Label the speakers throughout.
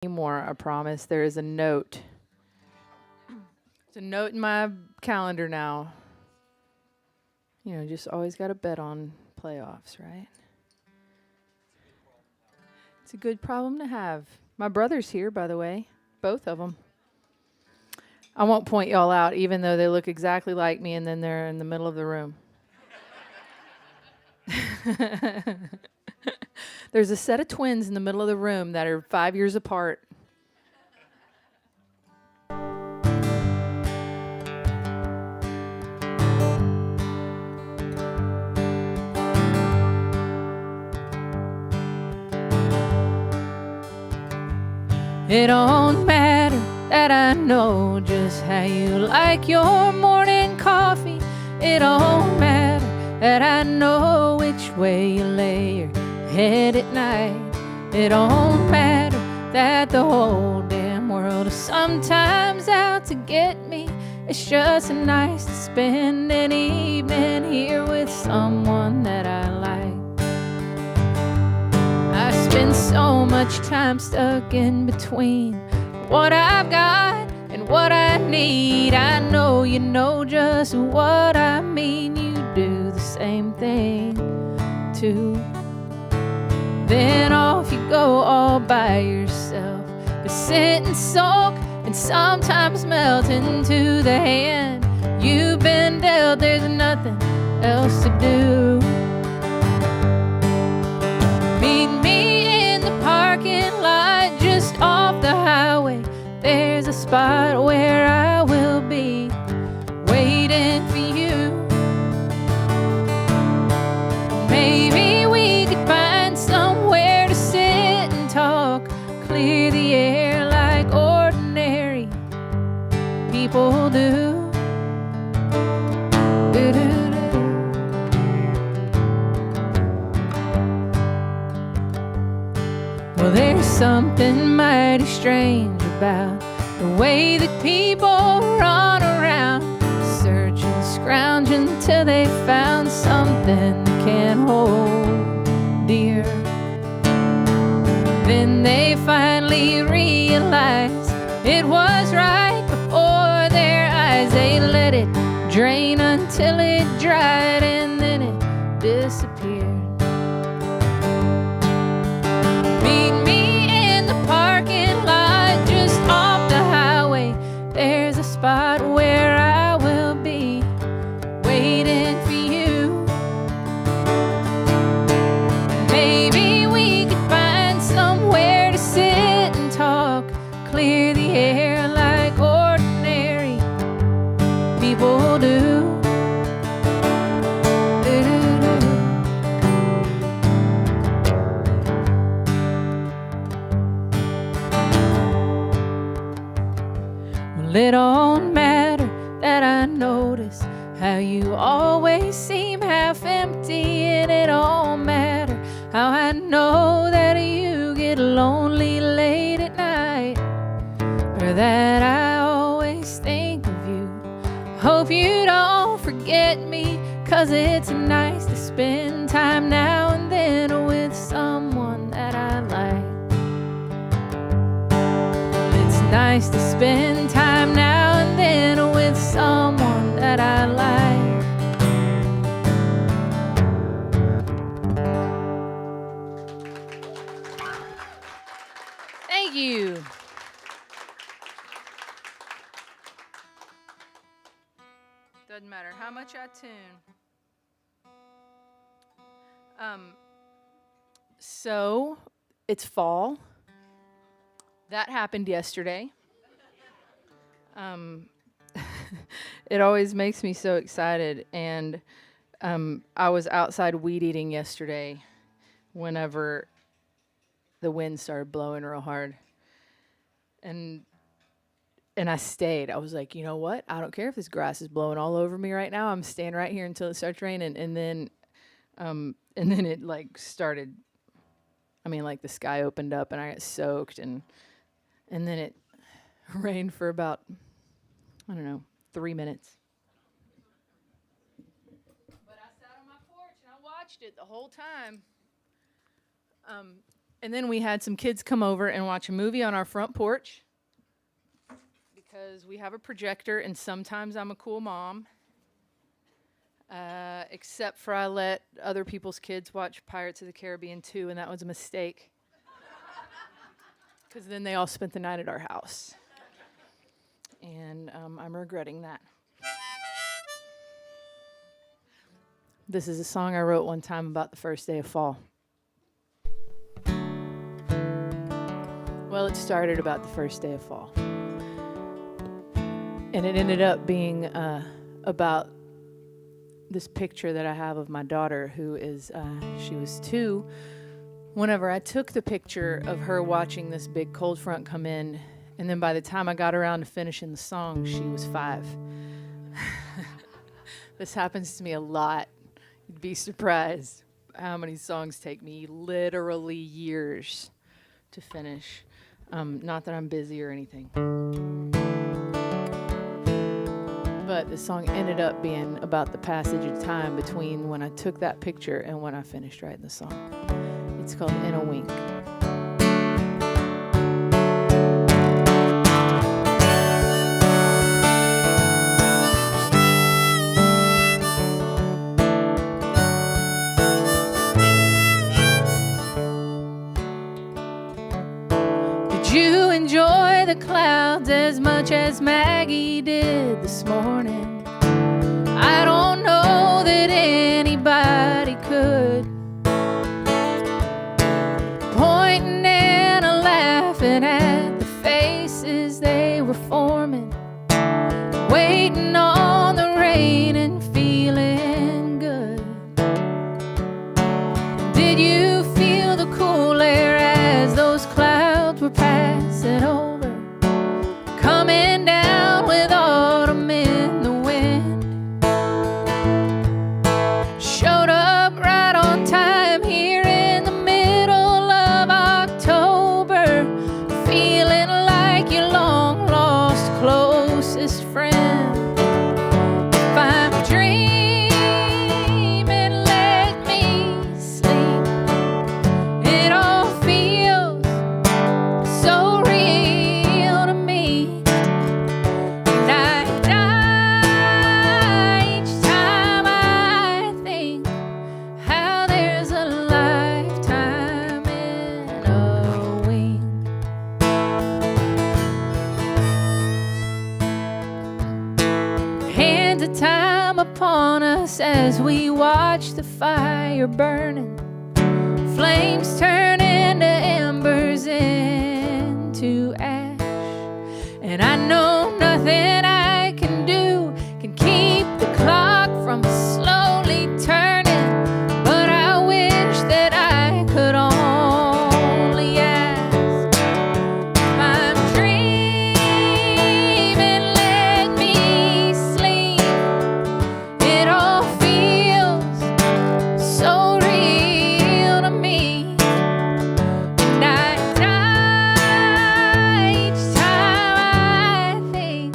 Speaker 1: anymore, I promise. There is a note. It's a note in my calendar now. You know, just always got to bet on playoffs, right? It's a good problem to have. My brother's here, by the way. Both of them. I won't point y'all out, even though they look exactly like me, and then they're in the middle of the room. There's a set of twins in the middle of the room that are 5 years apart. It don't matter that I know just how you like your morning coffee. It don't matter that I know which way you lay your head at night. It don't matter that the whole damn world is sometimes out to get me. It's just nice to spend an evening here with someone that I like. I spend so much time stuck in between what I've got and what I need. I know you know just what I mean. You do the same thing too. Then off you go all by yourself, but sit and soak and sometimes melt into the hand you've been dealt. There's nothing else to do. Meet me in the parking lot just off the highway. There's a spot where I will be waiting for you. Maybe we could find somewhere to sit and talk, clear the air like ordinary people do. Well, there's something mighty strange about the way that people run around, searching, scrounging till they found something they can't hold dear. Then they finally realize it was right before their eyes. They let it drain until it dried, and then it disappeared. Meet me in the parking lot just off the highway. There's a spot where I will be waiting for you. Maybe we could find somewhere to sit and talk, clear the air like ordinary people do. Well, it don't matter that I notice how you always seem half empty, and it don't matter how I know that you get lonely late at night, or that I always think of you. Hope you don't forget me, 'cause it's nice to spend time now and then with someone that I like. It's nice to spend time now and then with someone that I like. Thank you. Doesn't matter how much I tune. So it's fall. That happened yesterday. It always makes me so excited. And I was outside weed eating yesterday whenever the wind started blowing real hard. And I stayed. I was like, you know what? I don't care if this grass is blowing all over me right now. I'm staying right here until it starts raining. And then it like started. I mean, like the sky opened up and I got soaked, and then it rained for about, I don't know, 3 minutes. But I sat on my porch and I watched it the whole time. And then we had some kids come over and watch a movie on our front porch because we have a projector, and sometimes I'm a cool mom. Except for I let other people's kids watch Pirates of the Caribbean 2, and that was a mistake. Because then they all spent the night at our house. And I'm regretting that. This is a song I wrote one time about the first day of fall. Well, it started about the first day of fall. And it ended up being about this picture that I have of my daughter, who is, she was 2. Whenever I took the picture of her watching this big cold front come in, and then by the time I got around to finishing the song, she was 5. This happens to me a lot. You'd be surprised how many songs take me literally years to finish. Not that I'm busy or anything. But the song ended up being about the passage of time between when I took that picture and when I finished writing the song. It's called In a Wink. Did you enjoy the clouds as much as Maggie did this morning? I don't know that anybody could. Pointing and laughing at the faces they were forming, waiting on the rain and feeling good. Did you feel the cool air as those clouds were passing over, coming down with autumn in the wind? Showed up right on time here in the middle of October, feeling like your long lost closest friend. If I'm dreaming, let me sleep. It all feels so real to me. And I die each time I think how there's a lifetime in a wink. Hands of time upon us as we watch the fire burning, flames turn into embers into ash. And I know nothing I can do can keep the clock from slowly turning, but I wish that I could only ask. If I'm dreaming, let me sleep. It all feels so real to me. And I die each time I think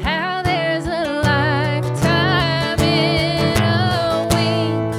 Speaker 1: how there's a lifetime in a wink.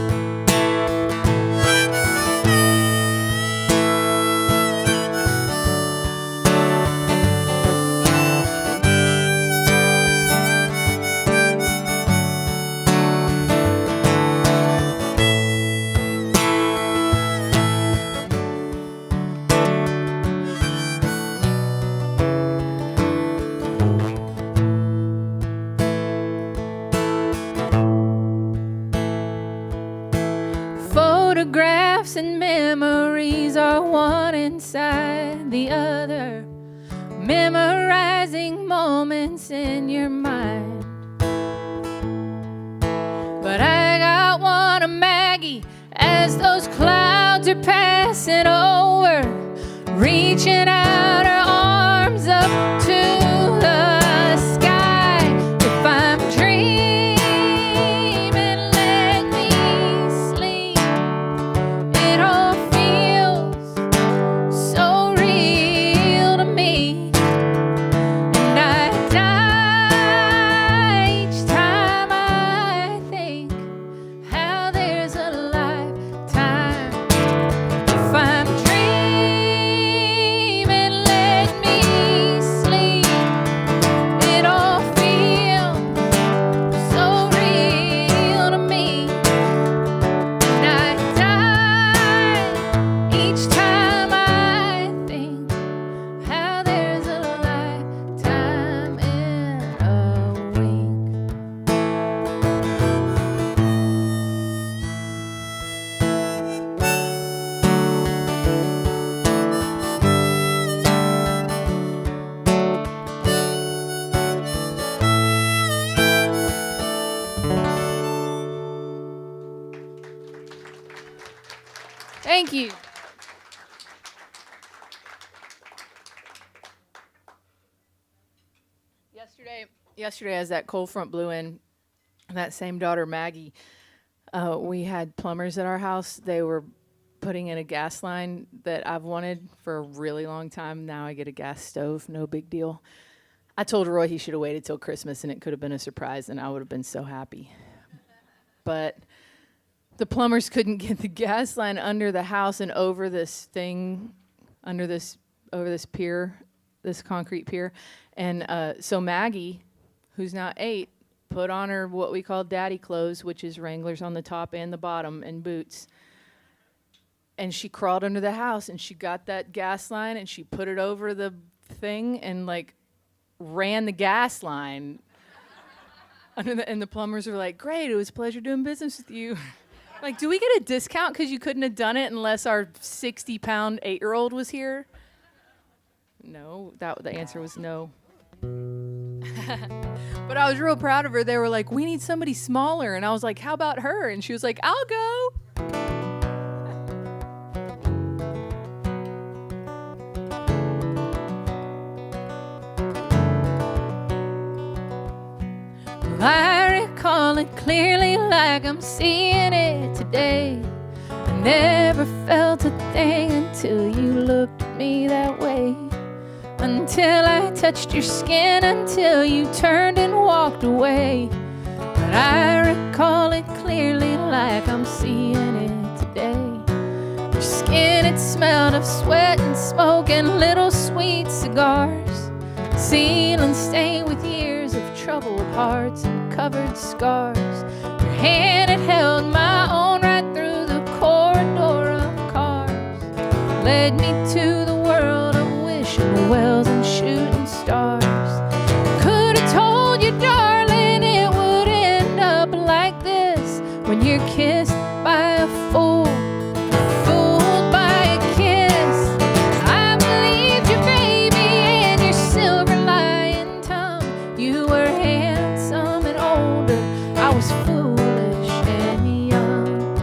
Speaker 1: Photographs and memories are one inside the other, memorizing moments in your mind. But I got one of Maggie as those clouds are passing over, reaching out her arms up to the sky. If I'm dreaming, let me sleep. It all feels so real to me. And I die each time I think how there's a lifetime. If I'm dreaming, Thank you. Yesterday, as that cold front blew in, that same daughter, Maggie, we had plumbers at our house. They were putting in a gas line that I've wanted for a really long time. Now I get a gas stove, no big deal. I told Roy he should have waited till Christmas and it could have been a surprise and I would have been so happy. But the plumbers couldn't get the gas line under the house and over this thing, over this pier, this concrete pier. And so Maggie, who's now 8, put on her what we call daddy clothes, which is Wranglers on the top and the bottom and boots. And she crawled under the house and she got that gas line and she put it over the thing and like ran the gas line. And the plumbers were like, great, it was a pleasure doing business with you. Like, do we get a discount because you couldn't have done it unless our 60-pound 8-year-old was here? No, the answer was no. But I was real proud of her. They were like, we need somebody smaller. And I was like, how about her? And she was like, I'll go. I recall it clearly like I'm seeing it today. I never felt a thing until you looked at me that way. Until I touched your skin, until you turned and walked away. But I recall it clearly like I'm seeing it today. Your skin, it smelled of sweat and smoke and little sweet cigars. Ceiling stained with years of troubled hearts and covered scars. Your hand, it held my own right through the corridor of cars. Led me to the world of wishing wells and shooting stars. Could have told you, darling, it would end up like this. When you're kissed by a fool, fooled by a kiss. I believed you, baby, and your silver lying tongue. You were handsome and older. I was foolish and young.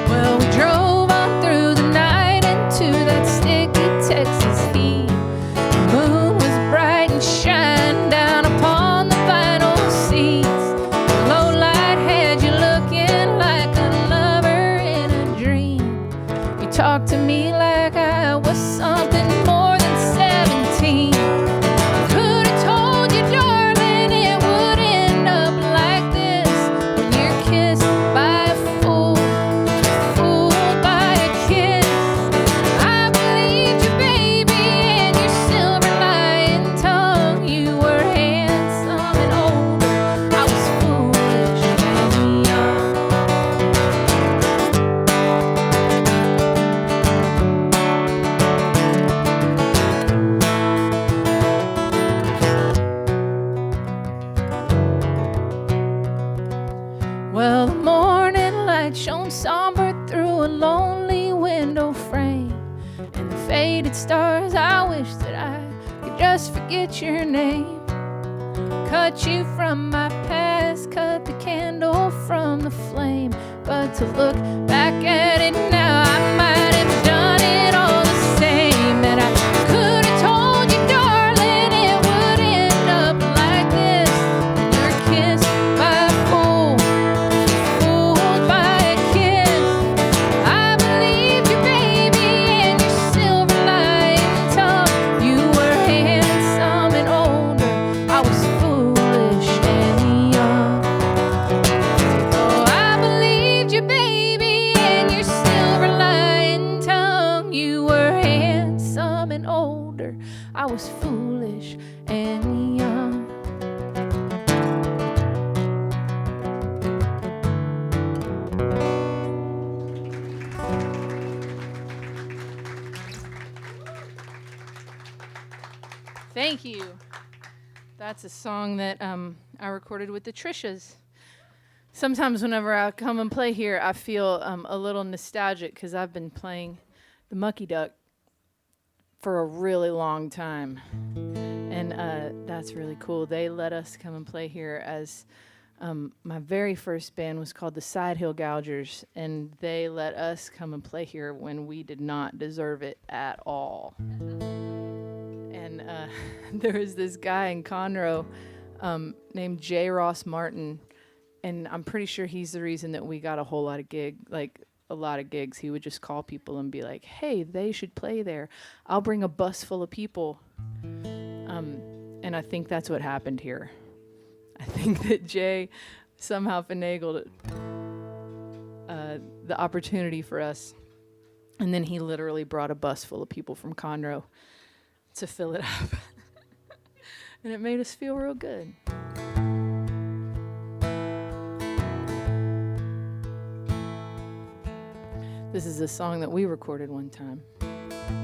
Speaker 1: Well, we drove on through the night into that sticky Texas heat. The moon was bright and shined down upon the vinyl seats. The low light had you looking like a lover in a dream. You talked to me like I was something more than 17. Could have told you, darling, it would end up like this. When you're kissed by a fool, fooled by a kiss. I believed you, baby, and your silver lying tongue. You were handsome and older. I was foolish and young. Well, the morning light shone somber through a lonely window frame. And the faded stars, I wish that I could just forget your name. Cut you from my past, cut the candle from the flame. But to look back at it now, I might have done it all the same. And I could have told you, darling, it would end up like this. When you're kissed by a fool, fooled by a kiss. I believed you, baby, and your silver lying tongue. You were handsome and older. I was foolish and young. Oh, I believed you, baby, and your silver lying tongue. You were handsome and older. I was foolish and young. Thank you. That's a song that I recorded with the Trishas. Sometimes whenever I come and play here, I feel a little nostalgic because I've been playing the Mucky Duck for a really long time. And that's really cool. They let us come and play here as My very first band was called the Side Hill Gougers, and they let us come and play here when we did not deserve it at all. And there was this guy in Conroe named J. Ross Martin, and I'm pretty sure he's the reason that we got a lot of gigs. He would just call people and be like, hey, they should play there. I'll bring a bus full of people. And I think that's what happened here. I think that Jay somehow finagled the opportunity for us. And then he literally brought a bus full of people from Conroe to fill it up. And it made us feel real good. This is a song that we recorded one time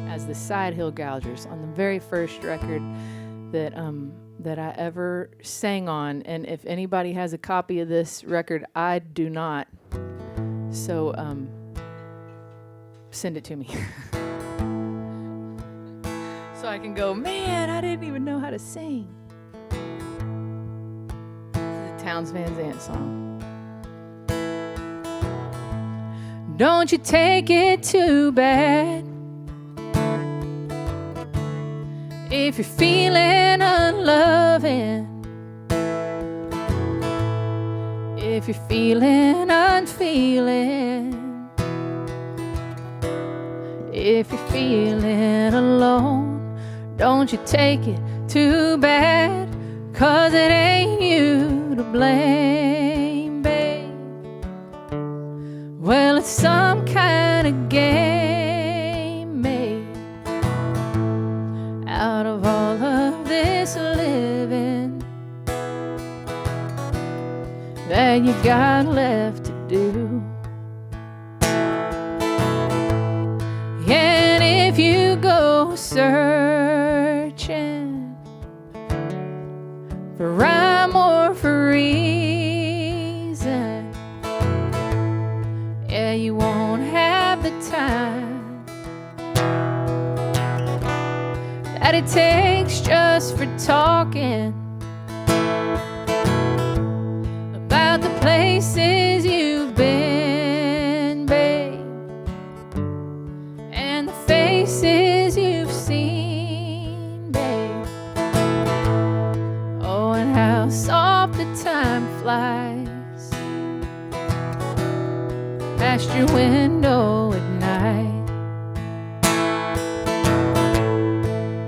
Speaker 1: as the Side Hill Gougers on the very first record that I ever sang on. And if anybody has a copy of this record, I do not. So send it to me. So I can go, man, I didn't even know how to sing. This is a Townes Van Zandt song. Don't you take it too bad if you're feeling unloving, if you're feeling unfeeling, if you're feeling alone. Don't you take it too bad, 'cause it ain't you to blame, babe. Well, it's some kind of game made out of all of this living that you got left to do. And if you go searching for rhyme or for reason, yeah, you won't have the time that it takes just for talking about the places you've been, babe, and the faces you've seen, babe. Oh, and how soft the time flies past your window at night.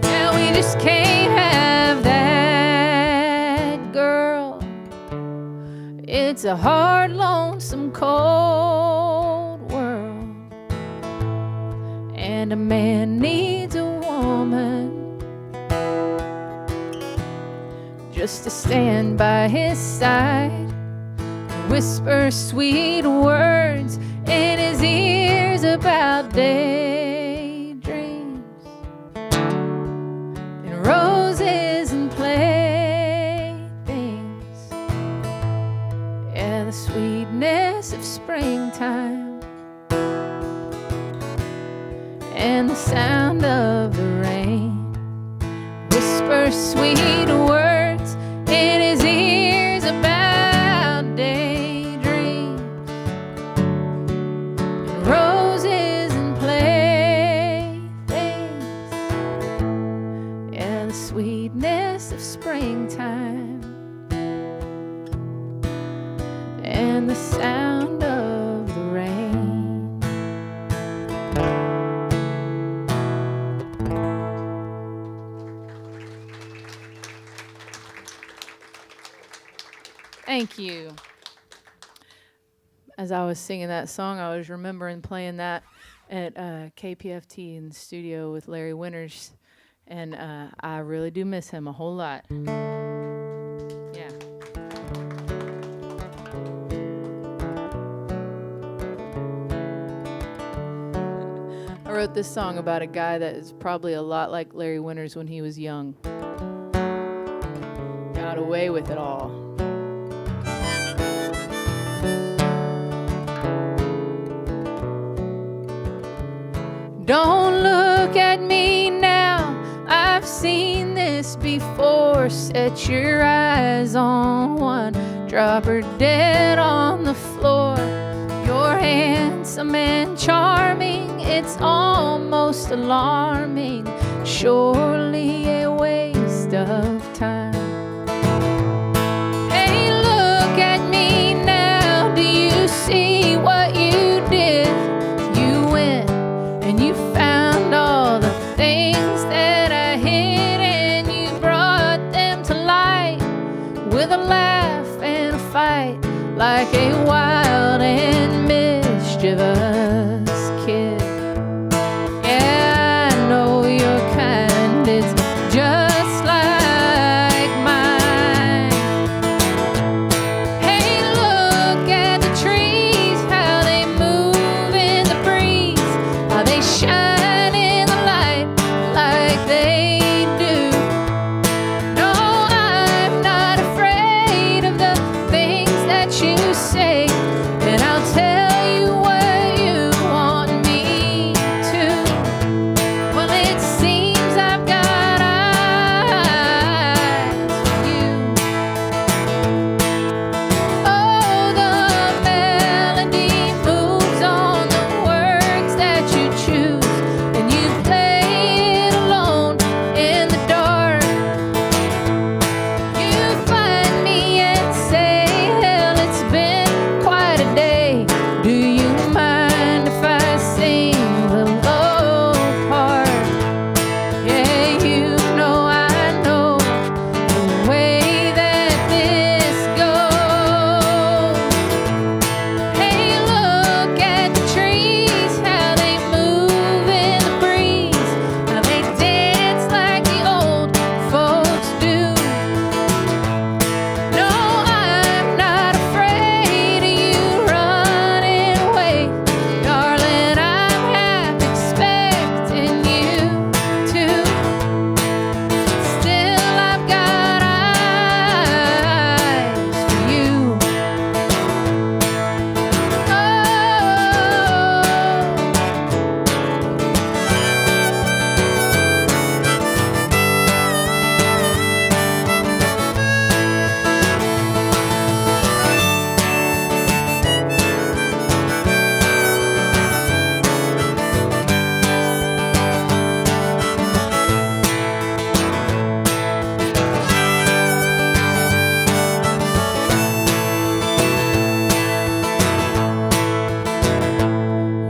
Speaker 1: Yeah, we just can't have that, girl. It's a hard, lonesome, cold world, and a man needs a woman just to stand by his side, whisper sweet words in his ears about daydreams and roses and playthings. Yeah, the sweetness of springtime and the sound of the rain. Whisper sweet words in his ears about daydreams and roses and playthings. Yeah, the sweetness of springtime and the sound of the rain. Thank you. As I was singing that song, I was remembering playing that at KPFT in the studio with Larry Winters, and I really do miss him a whole lot. Yeah. I wrote this song about a guy that is probably a lot like Larry Winters when he was young. Got away with it all. Don't look at me now, I've seen this before. Set your eyes on one, drop her dead on the floor. You're handsome and charming, it's almost alarming, surely a waste of time. Hey, look at me now, do you see what you did? You went and you found all the things that I hid, and you brought them to light with a laugh and a fight, like a wild and mischievous kid. Yeah, I know your kind, it's just like mine. Hey, look at the trees, how they move in the breeze, how they shine in the light like they do. No, I'm not afraid of the things that you say, and I'll tell you what you want me to. Well, it seems I've got eyes for you. Oh, the melody moves on the words that you choose, and you play it alone in the dark. You find me and say, hell, it's been quite a day. Do you mind if I sing the low part? Yeah, you know I know the way that this goes. Hey, look at the trees, how they move in the breeze, how they dance like the old folks do. No, I'm not afraid of you running away, darling. I'm half expecting you to. Still, I've got eyes for you.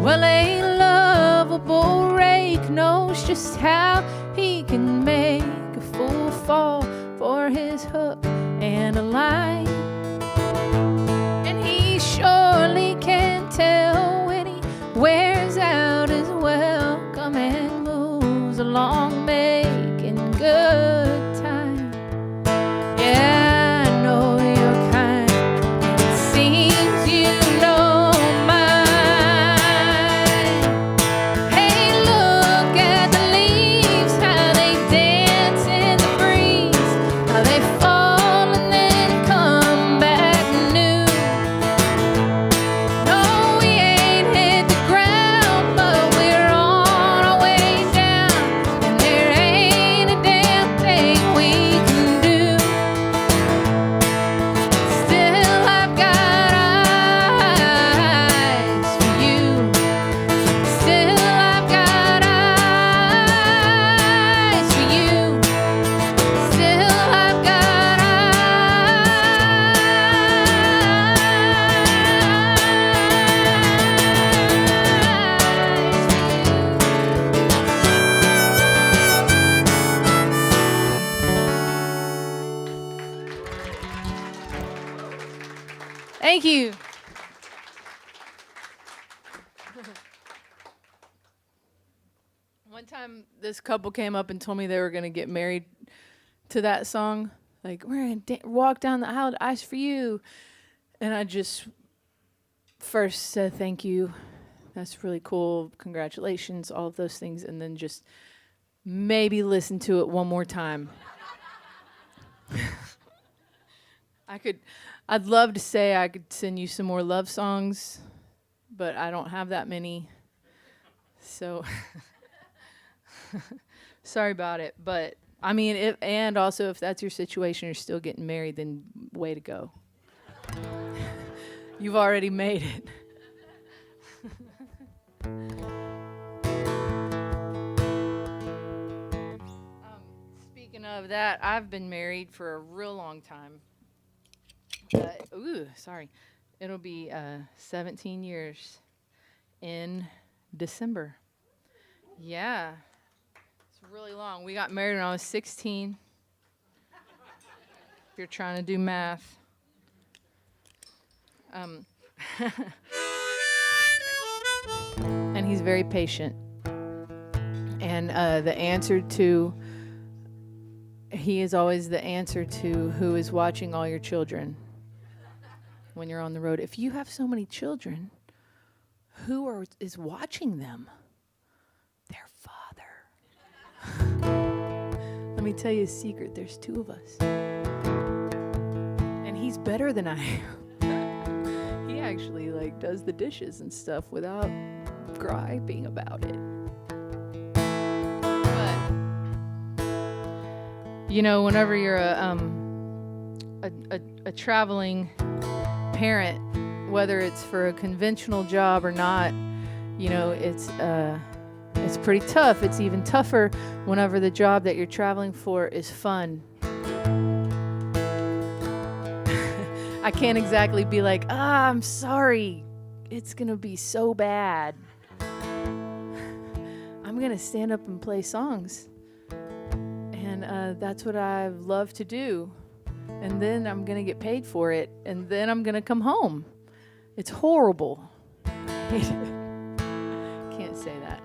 Speaker 1: Well, a lovable rake knows just how he can make a fool fall for his hook and a line. And he surely can tell when he wears out his welcome and moves along making good time. Yeah, I know your kind. It seems you know mine. Hey, look at the leaves, how they dance in the breeze, how they fall and then come back new. No, we ain't hit the ground, but we're on our way down, and there ain't a damn thing we can do. Still, I've got eyes for you. Still, I've got eyes for you. Still, I've got Thank you. One time, this couple came up and told me they were going to get married to that song. Like, we're going to walk down the aisle to Eyes for You. And I just first said, thank you. That's really cool. Congratulations, all of those things. And then just maybe listen to it one more time. I'd love to say I could send you some more love songs, but I don't have that many. So sorry about it. But I mean, and also if that's your situation, you're still getting married, then way to go. You've already made it. Speaking of that, I've been married for a real long time. Sorry. It'll be 17 years in December. Yeah. It's really long. We got married when I was 16. If you're trying to do math. And he's very patient. And he is always the answer to who is watching all your children when you're on the road. If you have so many children, who is watching them? Their father. Let me tell you a secret. There's 2 of us. And he's better than I am. He actually does the dishes and stuff without griping about it. But whenever you're a traveling parent, whether it's for a conventional job or not, it's pretty tough. It's even tougher whenever the job that you're traveling for is fun. I can't exactly be like, I'm sorry, it's gonna be so bad. I'm gonna stand up and play songs, and that's what I love to do. And then I'm gonna get paid for it, and then I'm gonna come home. It's horrible. Can't say that.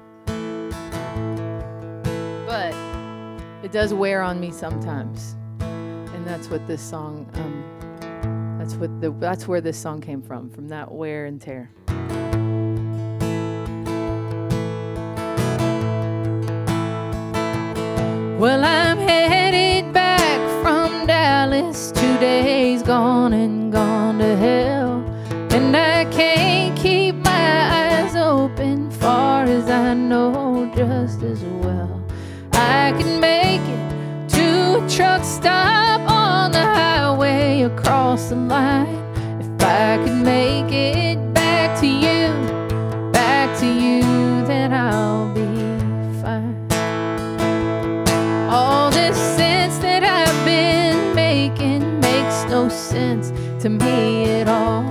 Speaker 1: But it does wear on me sometimes. And that's what this song, that's where this song came from that wear and tear. Well, I'm headed back from Dallas, 2 days gone and gone to hell. And I can't keep my eyes open, far as I know just as well. I can make it to a truck stop on the highway across the line. If I could make it back to you, then I'll be fine. All this sense that I've been making makes no sense to me at all.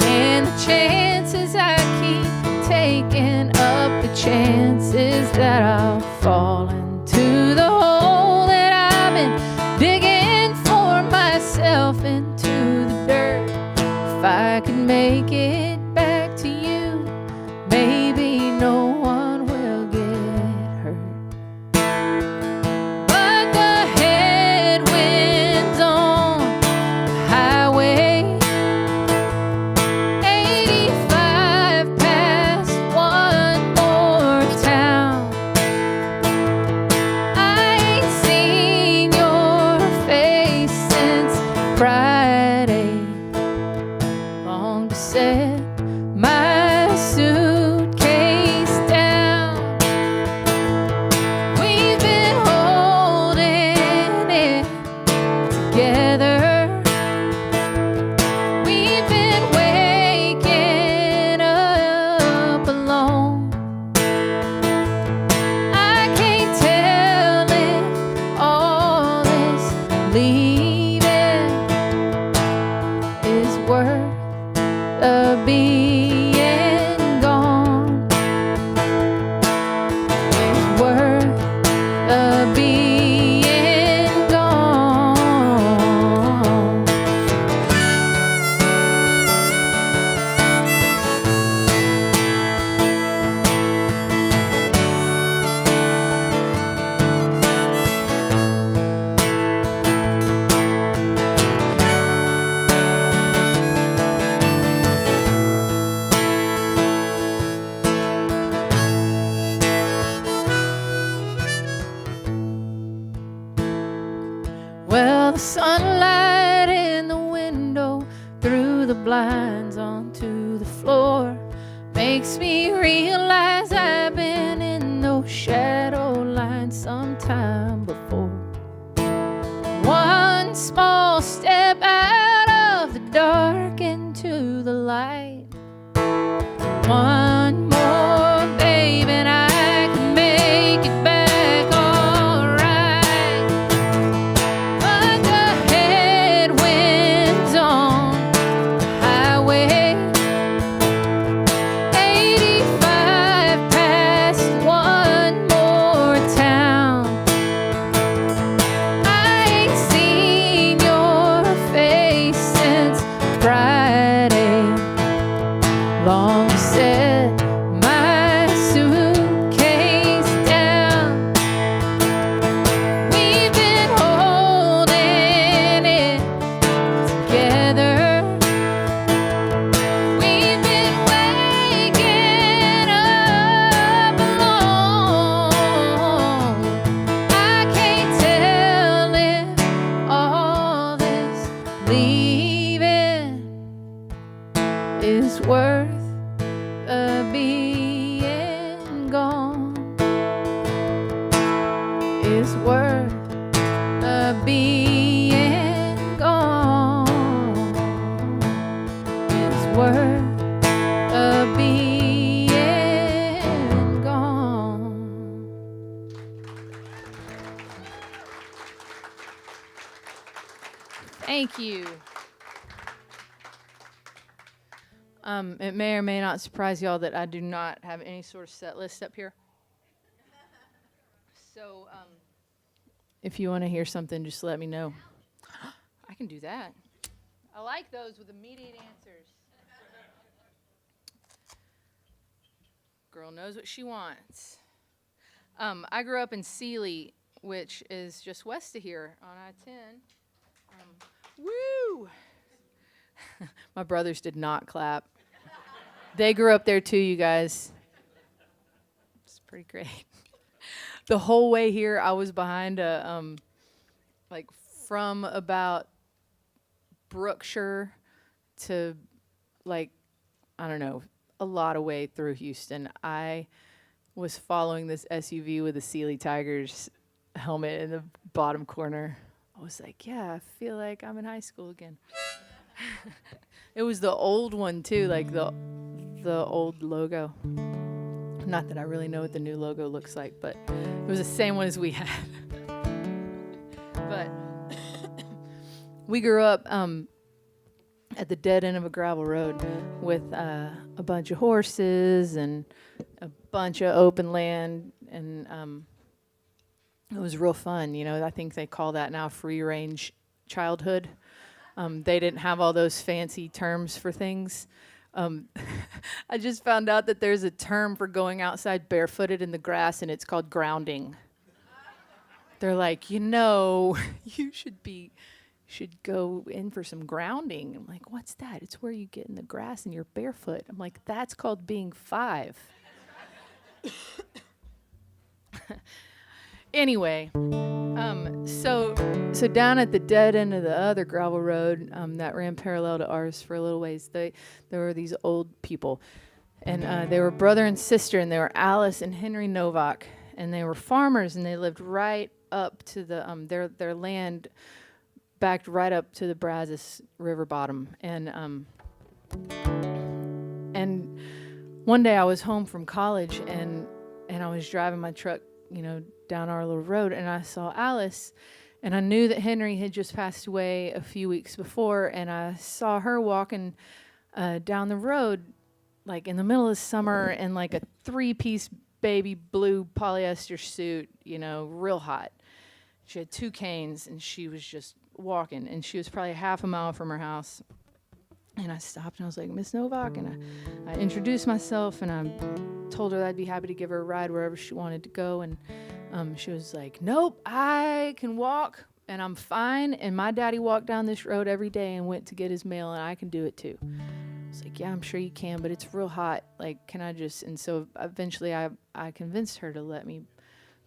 Speaker 1: And the chances I keep taking up, the chances that I'll fall into the hole that I've been digging for myself into the dirt. If I could make it back to you, maybe no one will get hurt. But the headwinds on the highway, 85 past one more town. I ain't seen your face since Friday. Long to set my suitcase down. We've been holding it together. We've been waking up alone. I can't tell if all this leaving is worth being gone. It's worth being gone. Well, the sunlight in the window, through the blinds onto the floor, makes me realize I've been in those shadow lines sometime before. One small step out of the dark into the light. is worth being gone. Is worth being gone. Thank you. It may or may not surprise y'all that I do not have any sort of set list up here. So, if you want to hear something, just let me know. I can do that. I like those with immediate answers. Girl knows what she wants. I grew up in Sealy, which is just west of here on I-10. Woo! My brothers did not clap. They grew up there too, you guys. It's pretty great. The whole way here, I was behind a, like from about Brookshire to like, I don't know, a lot of way through Houston. I was following this SUV with a Sealy Tigers helmet in the bottom corner. I was like, yeah, I feel like I'm in high school again. It was the old one too, like the old logo. Not that I really know what the new logo looks like, but it was the same one as we had. But we grew up at the dead end of a gravel road with a bunch of horses and a bunch of open land, and it was real fun. You know, I think they call that now free range childhood. They didn't have all those fancy terms for things. I just found out that there's a term for going outside barefooted in the grass, and it's called grounding. They're like, you know, you should go in for some grounding. I'm like, what's that? It's where you get in the grass and you're barefoot. I'm like, that's called being 5. Anyway, so down at the dead end of the other gravel road that ran parallel to ours for a little ways, there were these old people, and they were brother and sister, and they were Alice and Henry Novak, and they were farmers, and they lived right up to the their land backed right up to the Brazos River bottom, and one day I was home from college, and I was driving my truck, you know, down our little road, and I saw Alice, and I knew that Henry had just passed away a few weeks before, and I saw her walking down the road, like in the middle of summer, in like a 3-piece baby blue polyester suit, you know, real hot. She had 2 canes, and she was just walking, and she was probably half a mile from her house. And I stopped, and I was like, Miss Novak, and I introduced myself, and I told her that I'd be happy to give her a ride wherever she wanted to go, and she was like, nope, I can walk, and I'm fine, and my daddy walked down this road every day and went to get his mail, and I can do it too. I was like, yeah, I'm sure you can, but it's real hot, like, can I just, and so eventually I convinced her to let me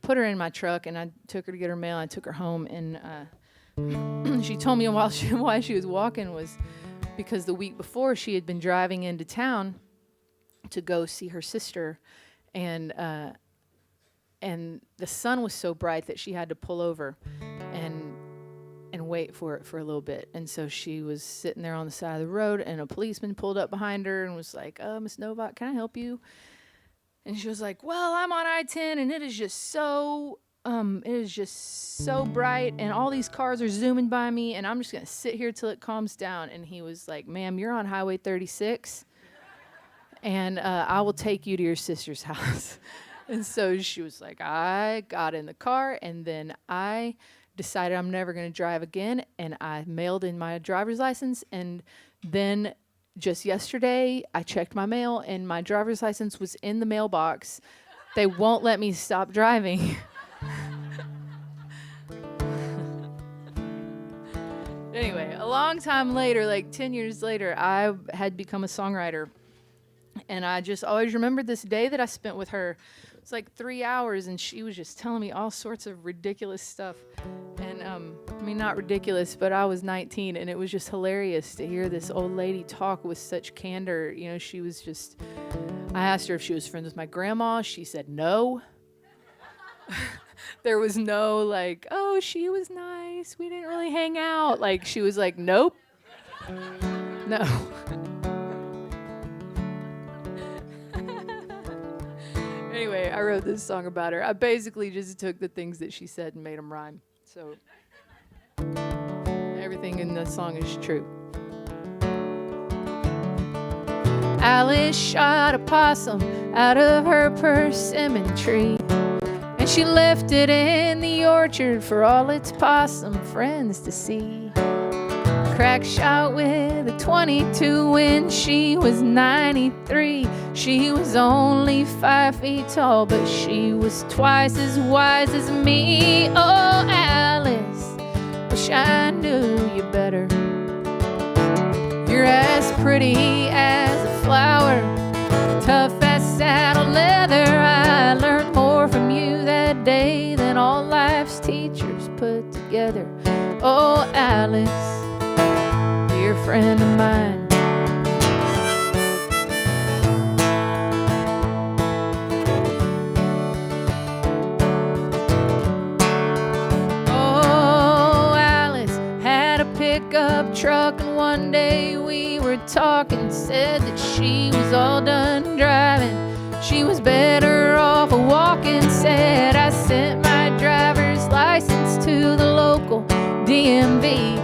Speaker 1: put her in my truck, and I took her to get her mail, I took her home, and she told me why she was walking was because the week before she had been driving into town to go see her sister, and the sun was so bright that she had to pull over and wait for it for a little bit. And so she was sitting there on the side of the road, and a policeman pulled up behind her and was like, Miss Novak, can I help you? And she was like, well, I'm on I-10, and it is just so bright, and all these cars are zooming by me, and I'm just going to sit here till it calms down. And he was like, ma'am, you're on Highway 36, and I will take you to your sister's house. And so she was like, I got in the car, and then I decided I'm never going to drive again, and I mailed in my driver's license, and then just yesterday I checked my mail, and my driver's license was in the mailbox. They won't let me stop driving. Anyway, a long time later, like 10 years later, I had become a songwriter. And I just always remembered this day that I spent with her. It was like 3 hours, and she was just telling me all sorts of ridiculous stuff. And, I mean, not ridiculous, but I was 19, and it was just hilarious to hear this old lady talk with such candor. You know, she was just, I asked her if she was friends with my grandma. She said no. There was no like, oh, she was nice. We didn't really hang out. Like, she was like, nope. No. Anyway, I wrote this song about her. I basically just took the things that she said and made them rhyme. So everything in the song is true. Alice shot a possum out of her persimmon tree, and she left it in the orchard for all its possum friends to see. Crack shot with a 22 when she was 93. She was only 5 feet tall, but she was twice as wise as me. Oh, Alice, wish I knew you better. You're as pretty as a flower, tough as saddle leather. I learned more from you that day than all life's teachers put together. Oh, Alice, dear friend of mine. Oh, Alice had a pickup truck, and one day we were talking, said that she was all done driving. She was better off walking, said I sent my driver's license to the local DMV.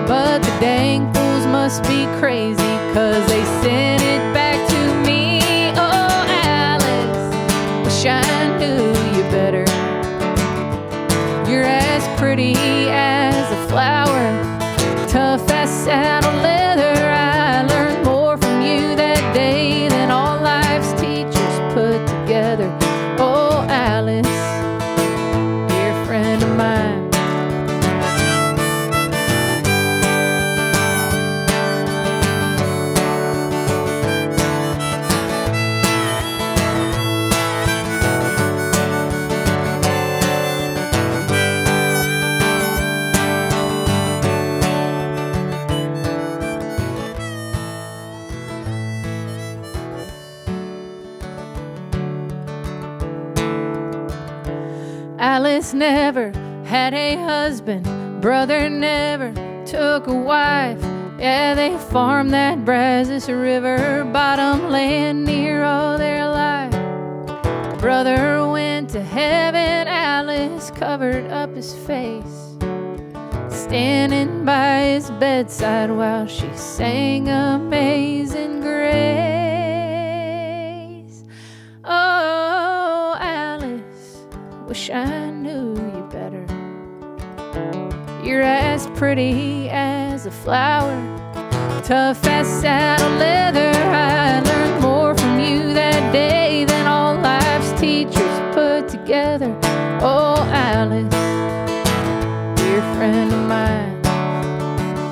Speaker 1: But the dang fools must be crazy, 'cause they sent it back to me. Oh, Alice, wish I knew you better. You're as pretty as a flower, tough as saddle leather. I learned more from you that day than all life's teachers put together. Oh, Alice, dear friend of mine. Alice never had a husband, brother never took a wife. Yeah, they farmed that Brazos River bottom land near all their life. Brother went to heaven, Alice covered up his face, standing by his bedside while she sang Amazing Grace. Oh, Alice, wish I knew you better. You're as pretty as a flower, tough as saddle leather. I learned more from you that day than all life's teachers put together. Oh, Alice, dear friend of mine.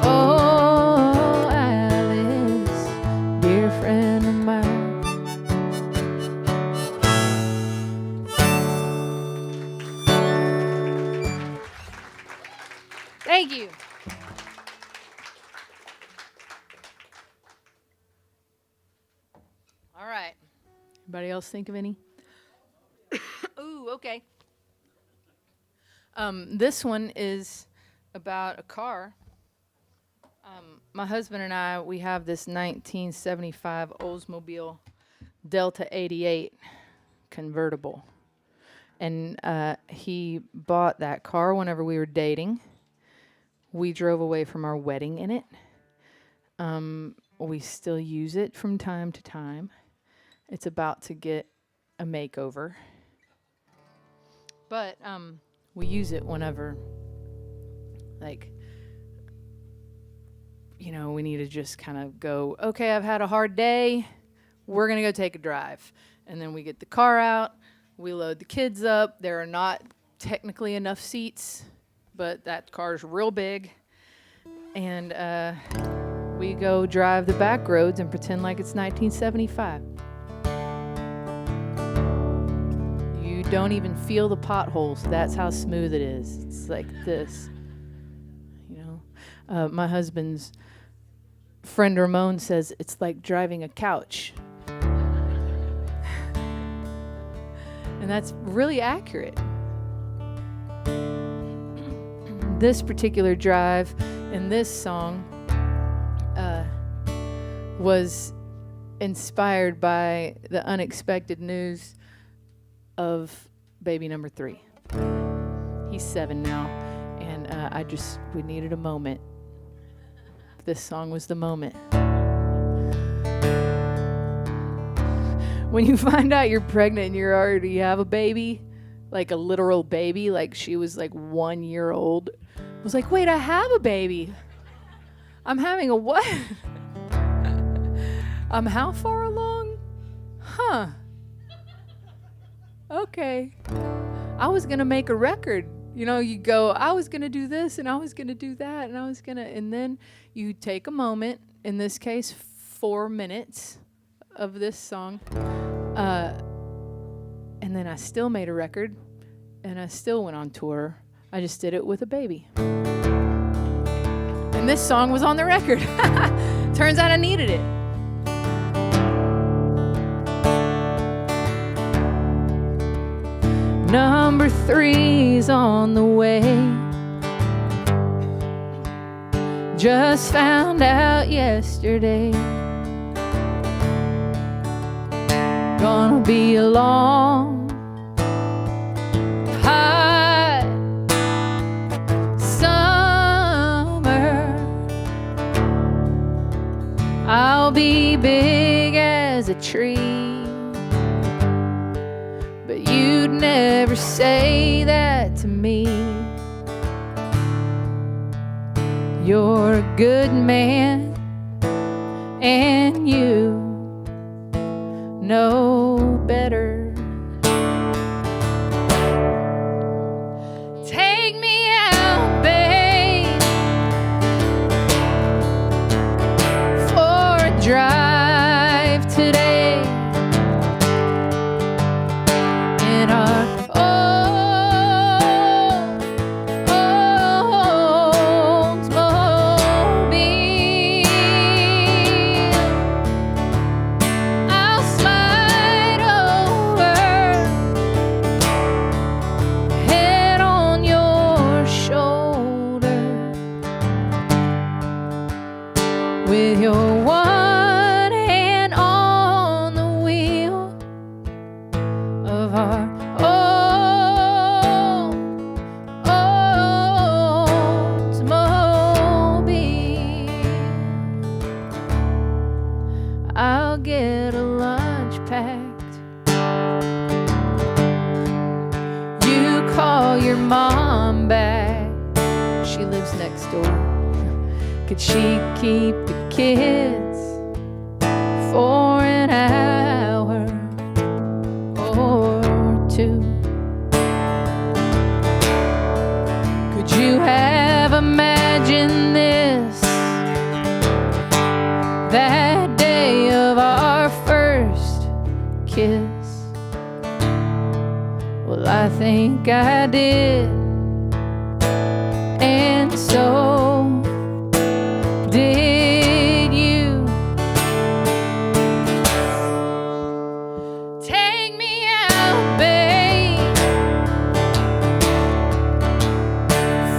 Speaker 1: Oh, Alice, dear friend of mine. Thank you. All right. Anybody else think of any? Ooh, okay. This one is about a car. My husband and I, we have this 1975 Oldsmobile Delta 88 convertible. And he bought that car whenever we were dating. We drove away from our wedding in it. We still use it from time to time. It's about to get a makeover. But we use it whenever, like, you know, we need to just kind of go, okay, I've had a hard day. We're going to go take a drive. And then we get the car out. We load the kids up. There are not technically enough seats, but that car's real big. And we go drive the back roads and pretend like it's 1975. You don't even feel the potholes. That's how smooth it is. It's like this. You know, my husband's friend Ramon says it's like driving a couch. And that's really accurate. this particular drive and this song was inspired by the unexpected news of baby number 3. He's 7 now, and we needed a moment. This song was the moment. When you find out you're pregnant and you already have a baby, like a literal baby, like she was like 1 year old, I was like, wait, I have a baby. I'm having a what? I'm how far along? Huh. Okay. I was going to make a record. You know, you go, I was going to do this and I was going to do that and then you take a moment, in this case, 4 minutes of this song. And then I still made a record and I still went on tour. I just did it with a baby. And this song was on the record. Turns out I needed it. Number 3's on the way. Just found out yesterday. Gonna be a long, hot summer. I'll be big as a tree. You'd never say that to me. You're a good man, and you know better. Take me out, babe, for a drive today. With your one hand on the wheel of our Oldsmobile. I'll get a lunch packed. You call your mom back. She lives next door. Could she keep the kids for an hour or 2? Could you have imagined this, that day of our first kiss? Well, I think I did, and so did you. Take me out, babe,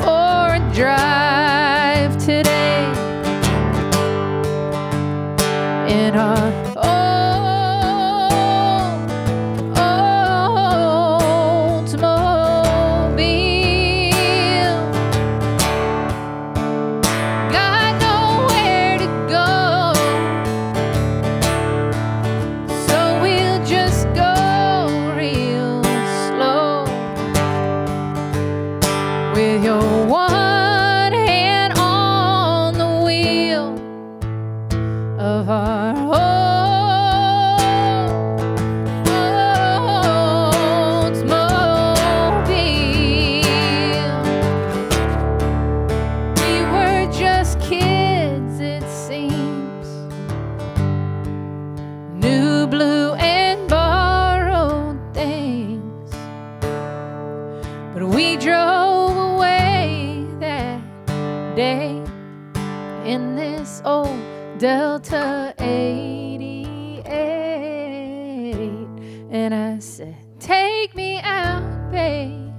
Speaker 1: for a drive today in our with your one hand on the wheel of our Oldsmobile. We were just kids, it seems, new blue and borrowed things, but we drove day in this old Delta 88, and I said, take me out, babe,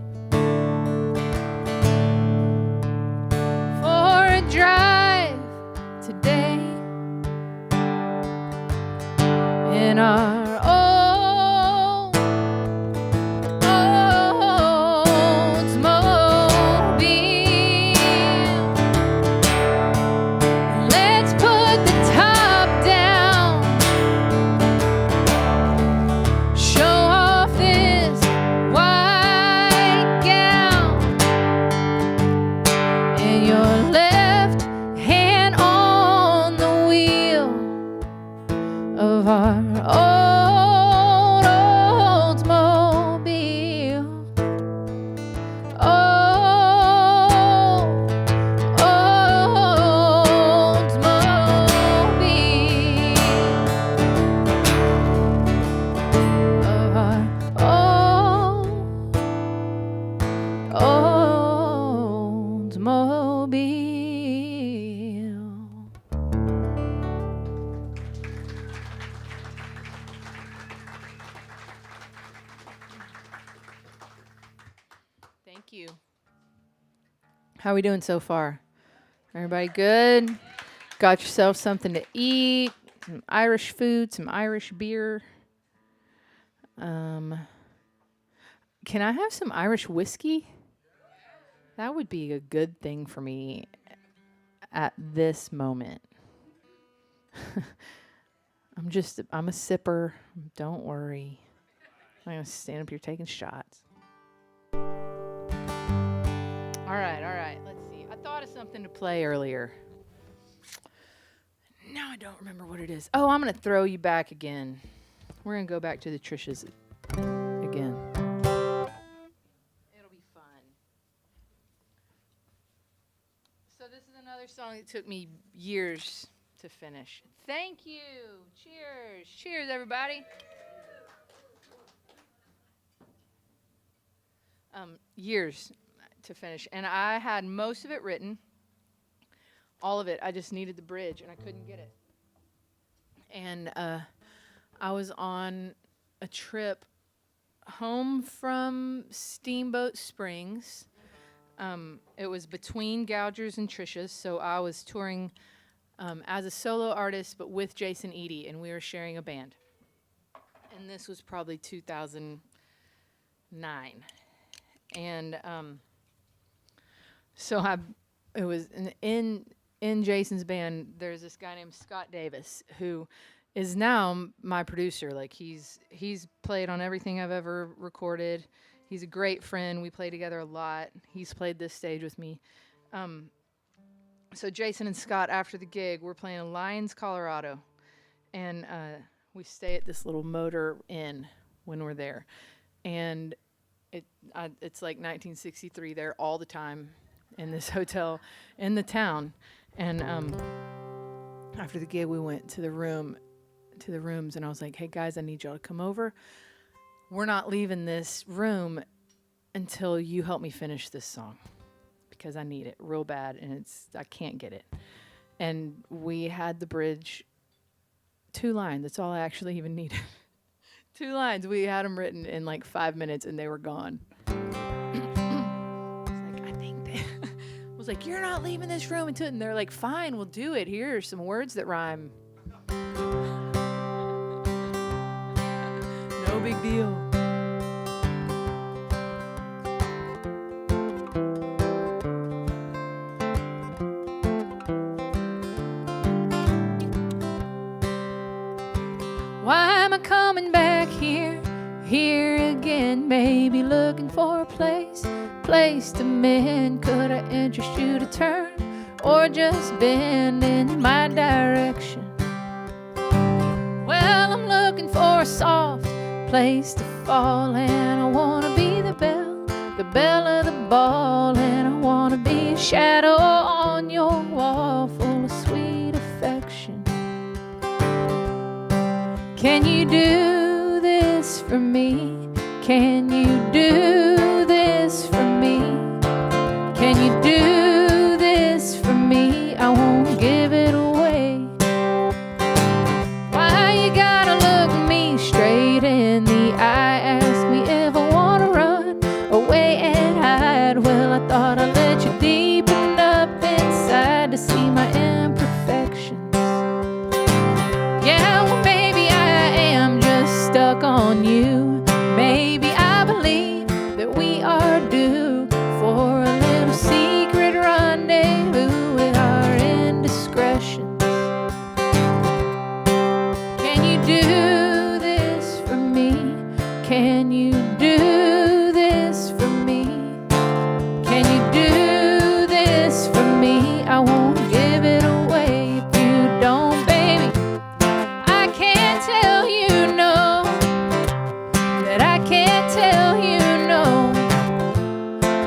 Speaker 1: Oldsmobile. Thank you. How are we doing so far? Everybody good? Got yourself something to eat, some Irish food, some Irish beer. Can I have some Irish whiskey? That would be a good thing for me at this moment. I'm a sipper. Don't worry. I'm going to stand up here taking shots. All right. Let's see. I thought of something to play earlier. Now I don't remember what it is. Oh, I'm going to throw you back again. We're going to go back to the Trishas again. It'll be fun. So this is another song that took me years to finish. Thank you. Cheers. Cheers, everybody. Years to finish. And I had most of it written. All of it. I just needed the bridge, and I couldn't get it. And I was on a trip home from Steamboat Springs. It was between Gougers and Trishas, so I was touring as a solo artist, but with Jason Eady, and we were sharing a band. And this was probably 2009. And so it was in Jason's band. There's this guy named Scott Davis who is now my producer. Like he's played on everything I've ever recorded. He's a great friend. We play together a lot. He's played this stage with me. So Jason and Scott, after the gig, we're playing in Lyons, Colorado, and we stay at this little motor inn when we're there, and it's like 1963 there all the time in this hotel in the town. And after the gig, we went to the rooms, and I was like, "Hey guys, I need y'all to come over. We're not leaving this room until you help me finish this song because I need it real bad, and I can't get it." And we had the bridge, 2 lines. That's all I actually even needed. 2 lines. We had them written in like 5 minutes, and they were gone. I was like, "You're not leaving this room until," and they're like, "Fine, we'll do it. Here are some words that rhyme." No big deal. Why am I coming back here again? Maybe looking for a place to mend. Could I interest you to turn or just bend in my direction? Well, I'm looking for a soft place to fall, and I wanna be the belle of the ball, and I wanna be a shadow on your wall full of sweet affection. Can you do this for me? Can you do this for me? Can you do this for me? I won't give it away. Why you gotta look me straight in the eye? Ask me if I wanna run away and hide. Well, I thought I let you deepen up inside to see my imperfections. Yeah, well, maybe I am just stuck on you. Maybe I believe that we are due for a little secret rendezvous with our indiscretions. Can you do this for me? Can you do this for me? Can you do this for me? I won't give it away if you don't, baby. I can't tell you no, that I can't tell you no,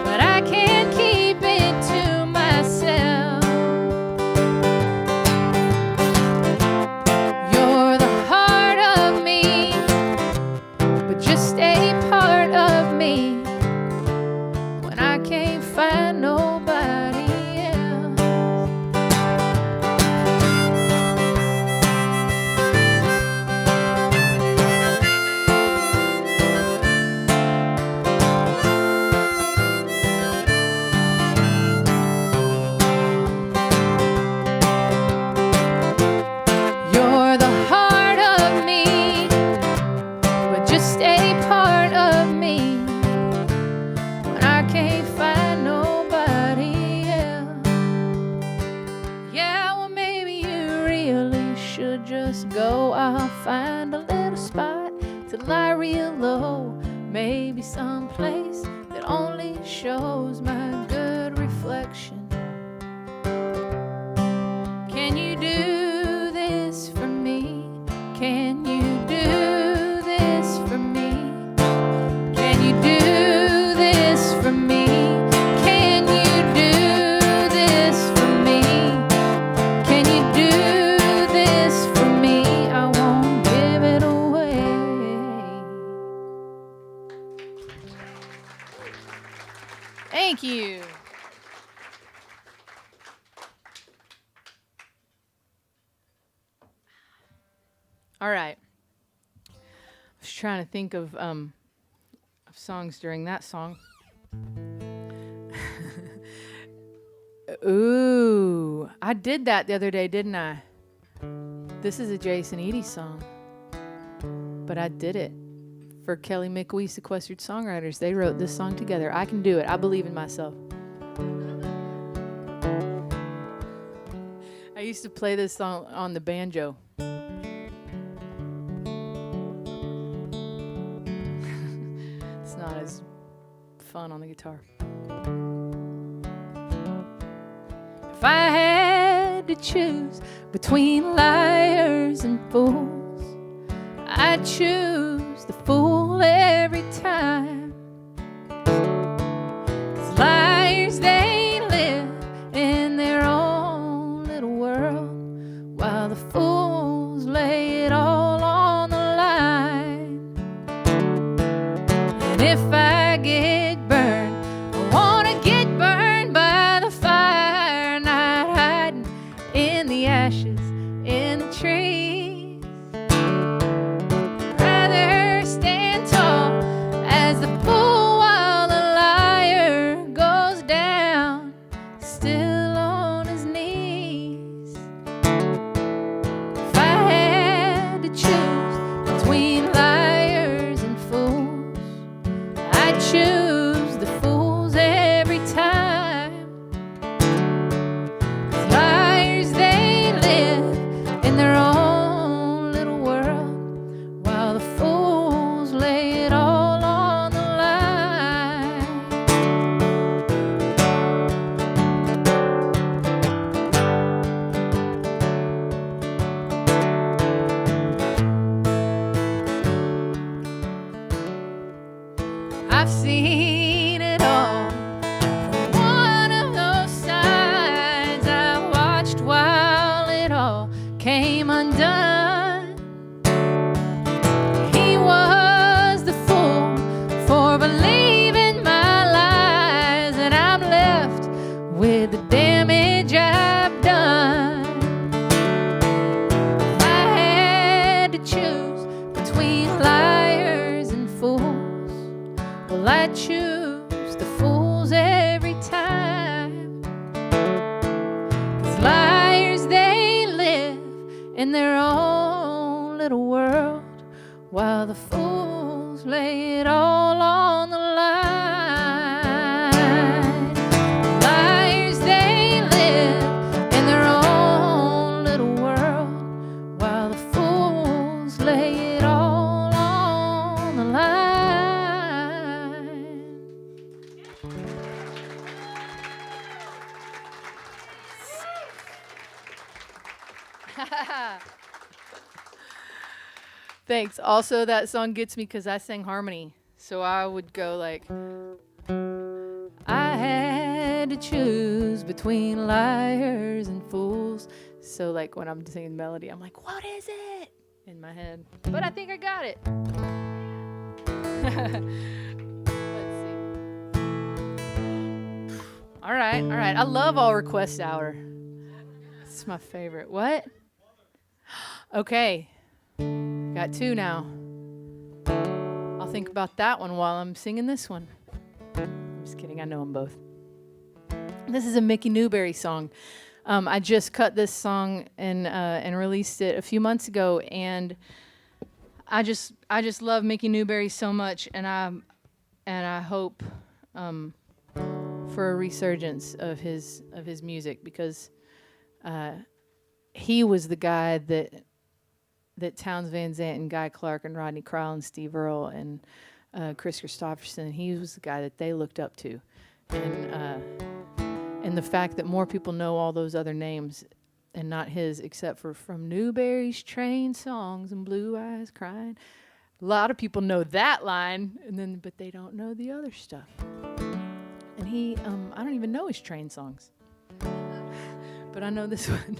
Speaker 1: but I can't keep it to myself. You're the heart of me, but just a part of me. When I can't find nobody me someplace that only shows my good reflection. Can you do this for me? Can you do this for me? Can you do this for me? Can you do this for me? Can you do this for me? I won't give it away. Thank you. All right. I was trying to think of songs during that song. Ooh, I did that the other day, didn't I? This is a Jason Eady song, but I did it for Kelly McWee Sequestered Songwriters. They wrote this song together. I can do it. I believe in myself. I used to play this song on the banjo. It's not as fun on the guitar. If I had to choose between liars and fools, I'd choose the fool every time. 'Cause liars, they live in their own little world, while the fools lay it all on the line. And if I get burned, I wanna get burned by the fire, not hiding in the ashes in the trees. Rather stand tall as the fool while the liar goes down, still on his knees. If I had to choose between liars and fools, I'd choose the fools every time. 'Cause liars, they live in their own little world, while the fools lay it all on the line. I've seen it all from one of those sides. I watched while it all came undone. He was the fool for believing my lies, and I'm left with the damage I've done. If I had to choose between liars and fools, well, I'd choose the fools every time. 'Cause liars, they live in their own little world, while the fools lay it all on the line. Liars, they live in their own little world, while the fools lay it all on the line. Thanks. Also, that song gets me because I sang harmony. So I would go like, I had to choose between liars and fools. So like when I'm singing melody, I'm like, what is it? In my head. But I think I got it. Let's see. All right. I love All Request Hour. It's my favorite. What? Okay. Got two now. I'll think about that one while I'm singing this one. I'm just kidding. I know them both. This is a Mickey Newberry song. I just cut this song and released it a few months ago, and I just love Mickey Newberry so much, and I hope for a resurgence of his music, because he was the guy that Townes Van Zandt and Guy Clark and Rodney Crowell and Steve Earle and Chris Christopherson. He was the guy that they looked up to. And the fact that more people know all those other names and not his, except for From Newberry's Train Songs and Blue Eyes Crying. A lot of people know that line, but they don't know the other stuff. And he, I don't even know his train songs. But I know this one.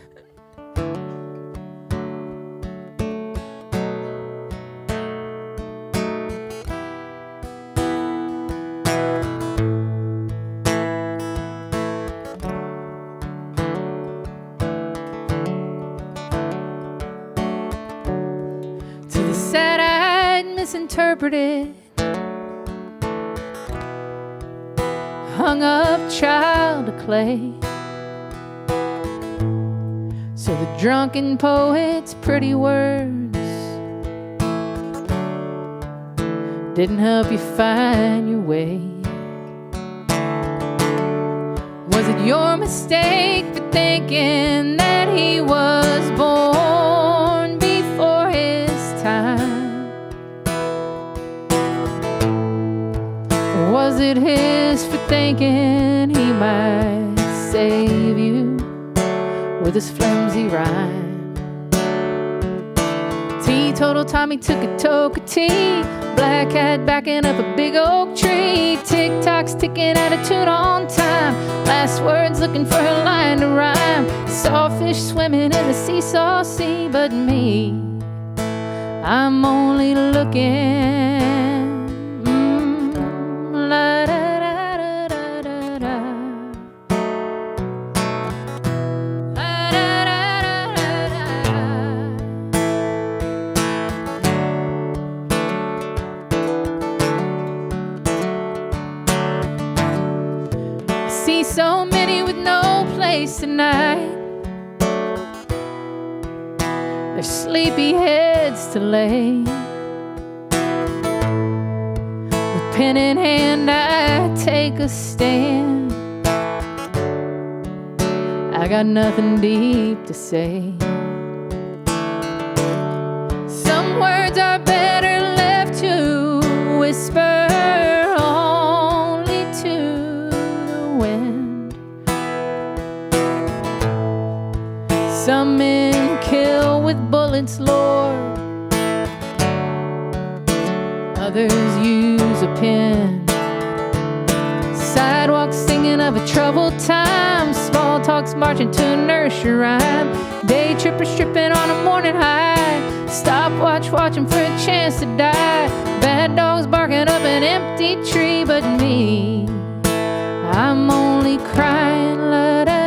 Speaker 1: To the sad-eyed misinterpreted, hung-up child of clay. So the drunken poet's pretty words didn't help you find your way. Was it your mistake for thinking that he was born before his time? Or was it his for thinking he might save you with his flimsy rhyme? Teetotal Tommy took a toke of tea, black hat backing up a big oak tree, tick-tocks ticking out of tune on time, last words looking for a line to rhyme, sawfish swimming in the seesaw sea. But me, I'm only looking, so many with no place tonight, their sleepy heads to lay. With pen in hand I take a stand, I got nothing deep to say. Some words are better left to whisper only to the wind. Some men kill with bullets, Lord, others use a pen. Sidewalks singing of a troubled time, small talks marching to a nursery rhyme, day trippers tripping on a morning high, stopwatch watching for a chance to die, bad dogs barking up an empty tree. But me, I'm only crying la da.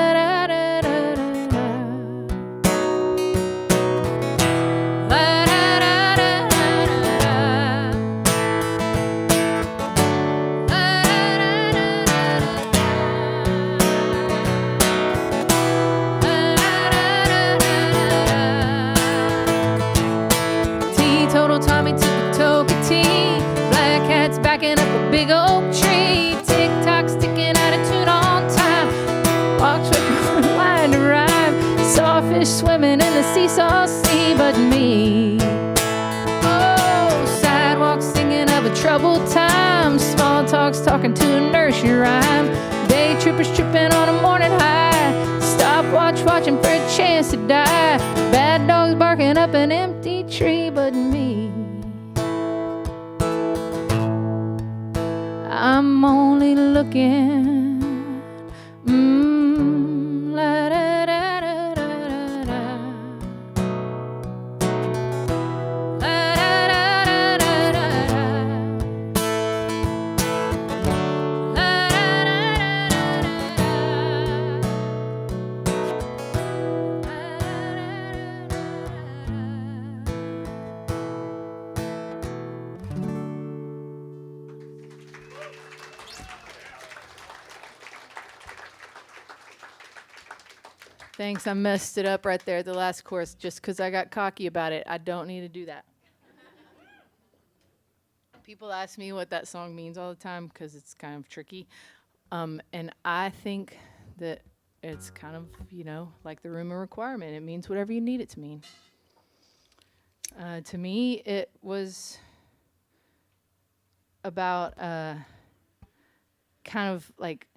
Speaker 1: Tommy took a toke of tea, black hats backing up a big oak tree, tick-tock sticking out of tune on time, walks with a line to rhyme, sawfish swimming in the seesaw sea. But me, oh, sidewalks singing of a troubled time, small talks talking to a nursery rhyme, day trippers tripping on a morning high, stopwatch watching for a chance to die, bad dogs barking up an empty tree. But me, I'm only looking, la da da da da da, la da da da da da, la da da da Thanks, I messed it up right there at the last chorus just because I got cocky about it. I don't need to do that. People ask me what that song means all the time because it's kind of tricky. And I think that it's kind of, like the room of requirement. It means whatever you need it to mean. To me, it was about kind of like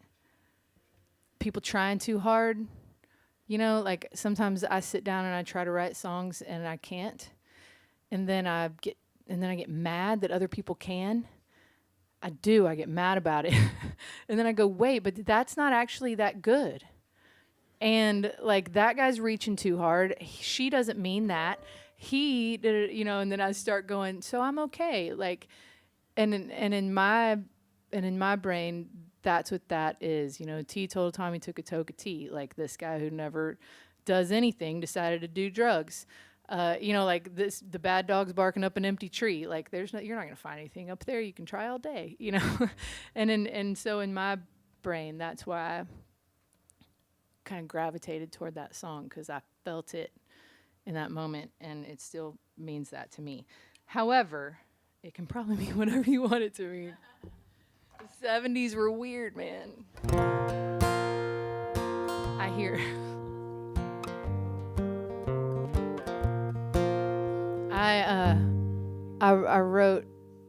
Speaker 1: people trying too hard. You know, like sometimes I sit down and I try to write songs and I can't. And then I get mad that other people can. I get mad about it. And then I go, wait, but that's not actually that good. And like that guy's reaching too hard. She doesn't mean that. He did it, you know, and then I start going, so I'm okay. Like, and in my brain, that's what that is. You know, T told Tommy took a toke of tea. Like this guy who never does anything decided to do drugs. You know, like this, the bad dog's barking up an empty tree. Like you're not going to find anything up there. You can try all day, you know? and so in my brain, that's why I kind of gravitated toward that song, because I felt it in that moment, and it still means that to me. However, it can probably mean whatever you want it to mean. The 70s were weird, man. I hear... I wrote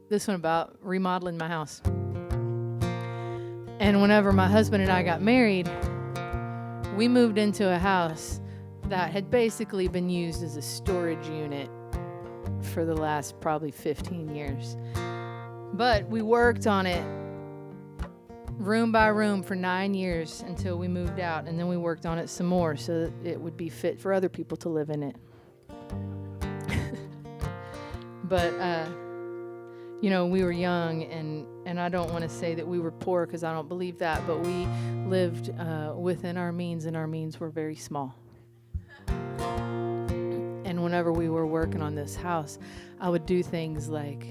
Speaker 1: this one about remodeling my house. And whenever my husband and I got married, we moved into a house that had basically been used as a storage unit for the last probably 15 years. But we worked on it room by room for 9 years until we moved out. And then we worked on it some more so that it would be fit for other people to live in it. But, you know, we were young, and I don't want to say that we were poor, because I don't believe that, but we lived within our means, and our means were very small. And whenever we were working on this house, I would do things like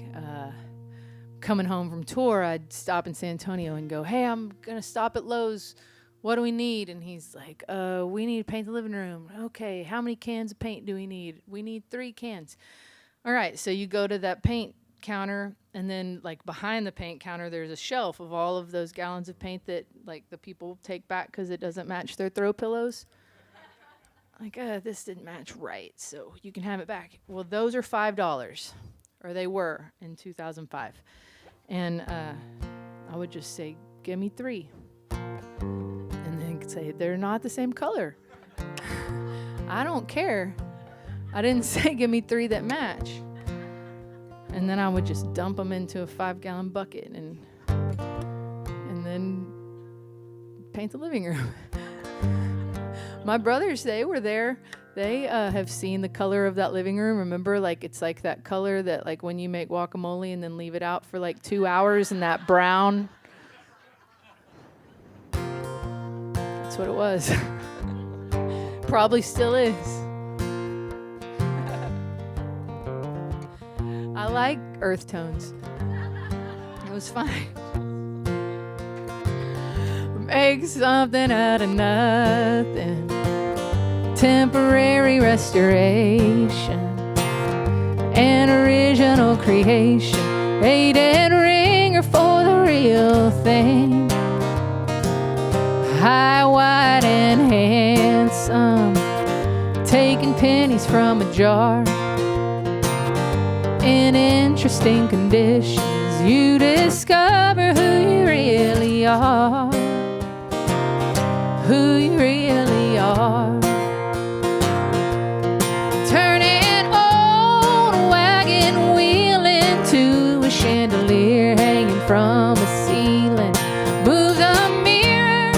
Speaker 1: coming home from tour, I'd stop in San Antonio and go, hey, I'm going to stop at Lowe's. What do we need? And he's like, we need to paint the living room. Okay, how many cans of paint do we need? We need 3 cans. All right, so you go to that paint counter, and then like behind the paint counter, there's a shelf of all of those gallons of paint that like the people take back because it doesn't match their throw pillows. Like, this didn't match right, so you can have it back. Well, those are $5, or they were in 2005. And I would just say, give me 3. And then say, they're not the same color. I don't care. I didn't say give me 3 that match. And then I would just dump them into a 5-gallon bucket and then paint the living room. My brothers, they were there. They have seen the color of that living room. Remember, like it's like that color that like when you make guacamole and then leave it out for like 2 hours, and that brown. That's what it was. Probably still is. I like earth tones. It was fine. Make something out of nothing. Temporary restoration. An original creation. A dead ringer for the real thing. High, wide, and handsome. Taking pennies from a jar. In interesting conditions, you discover who you really are. Who you really are. Turn an old wagon wheel into a chandelier hanging from a ceiling. Move the mirror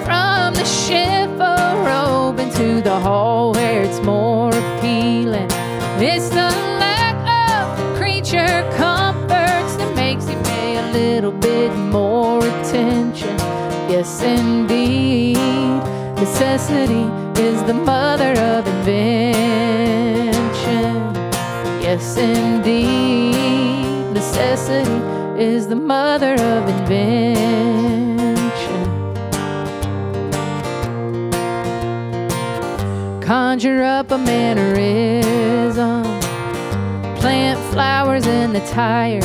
Speaker 1: from the chiffon robe into the hall where it's more appealing. It's the comforts that makes you pay a little bit more attention. Yes, indeed, necessity is the mother of invention. Yes, indeed, necessity is the mother of invention. Conjure up a mannerism. Plant flowers in the tires.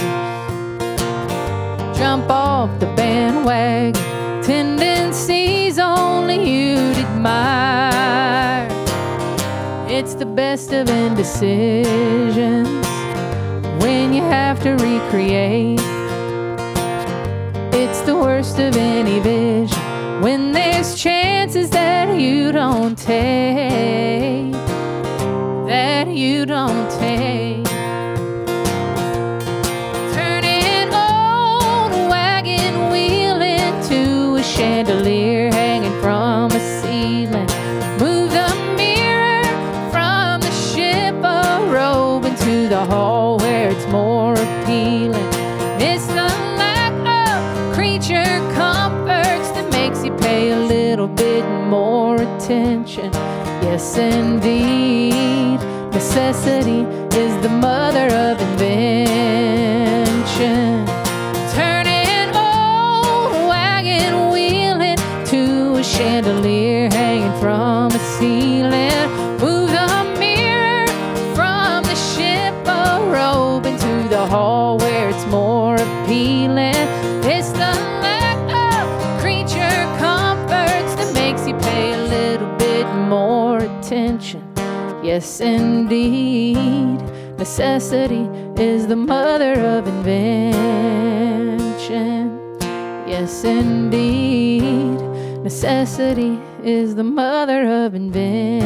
Speaker 1: Jump off the bandwagon. Tendencies only you'd admire. It's the best of indecisions when you have to recreate the worst of any vision. When there's chances that you don't take, that you don't take. Turning old wagon wheel into a chandelier hanging from a ceiling. Move the mirror from the ship a robe into the hall where it's more appealing. It's the lack of creature comforts that makes you pay a little bit more attention. Yes, indeed, necessity is the mother of invention. Turning old wagon wheeling to a chandelier hanging from a ceiling. Move the mirror from the ship a robe into the hall where it's more appealing. It's the lack of creature comforts that makes you pay a little bit more attention. Yes, indeed, necessity is the mother of invention. Yes, indeed, necessity is the mother of invention.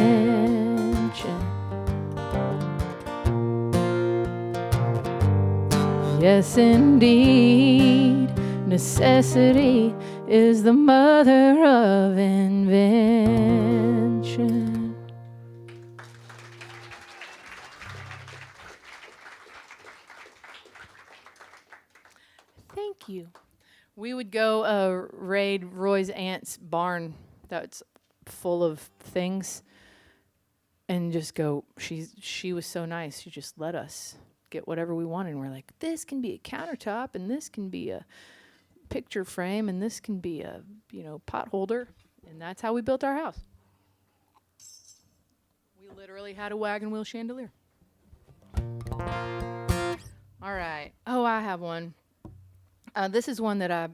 Speaker 1: Yes, indeed, necessity is the mother of invention. Thank you. We would go raid Roy's aunt's barn that's full of things and just go, she was so nice. She just let us get whatever we wanted. And we're like, this can be a countertop, and this can be a picture frame, and this can be a, pot holder. And that's how we built our house. We literally had a wagon wheel chandelier. All right. Oh, I have one. This is one that I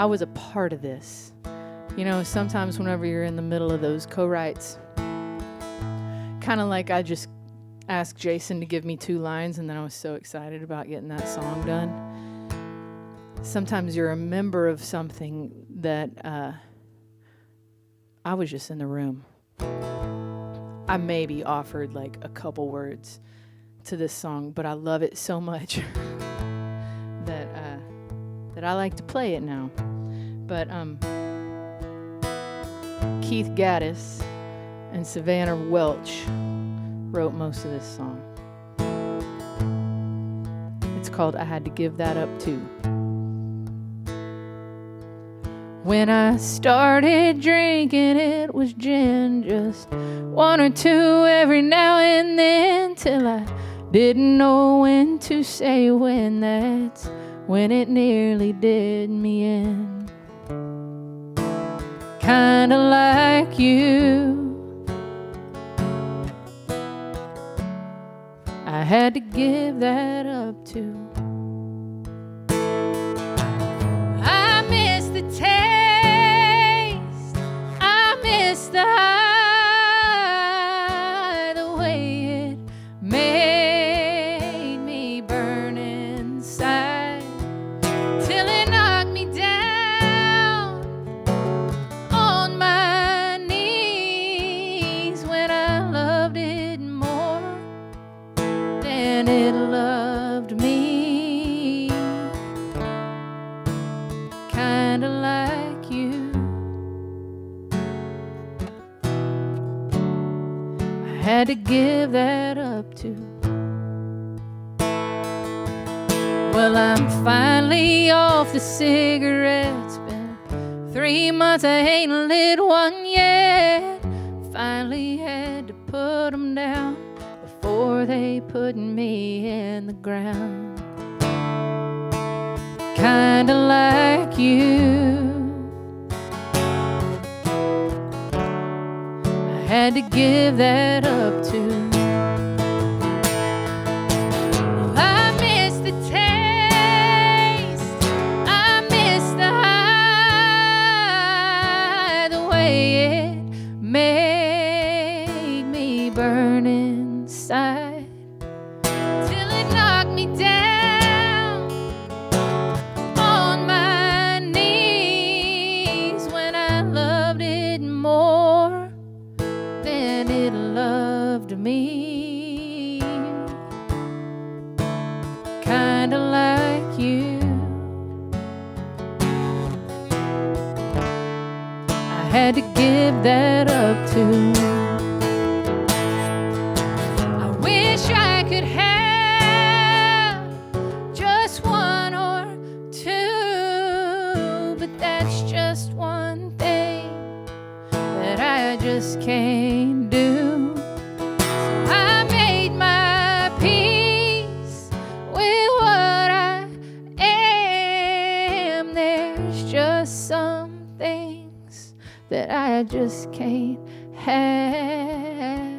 Speaker 1: was a part of this. Sometimes whenever you're in the middle of those co-writes, kind of like I just asked Jason to give me 2 lines, and then I was so excited about getting that song done. Sometimes you're a member of something that I was just in the room. I maybe offered like a couple words to this song, but I love it so much that I like to play it now. But Keith Gaddis and Savannah Welch wrote most of this song. It's called I Had to Give That Up Too. When I started drinking, it was gin, just 1 or 2 every now and then, till I didn't know when to say when. That's when it nearly did me in. Kinda like you, I had to give that up too. I miss the taste, I miss the high, the way it made me burn inside, till it knocked me down on my knees, when I loved it more than it loved me. Kinda like you, I had to give that up too. Well, I'm finally off the cigarettes. Been 3 months, I ain't lit one yet. Finally had to put them down before they put me in the ground. Kinda like you, I had to give that up too. I miss the taste, I miss the high, the way it made me burn inside, till it knocked me down had to give that up too. I wish I could have just one or two, but that's just one thing that I just can't do. So I made my peace with what I am. There's just some things that I just can't have.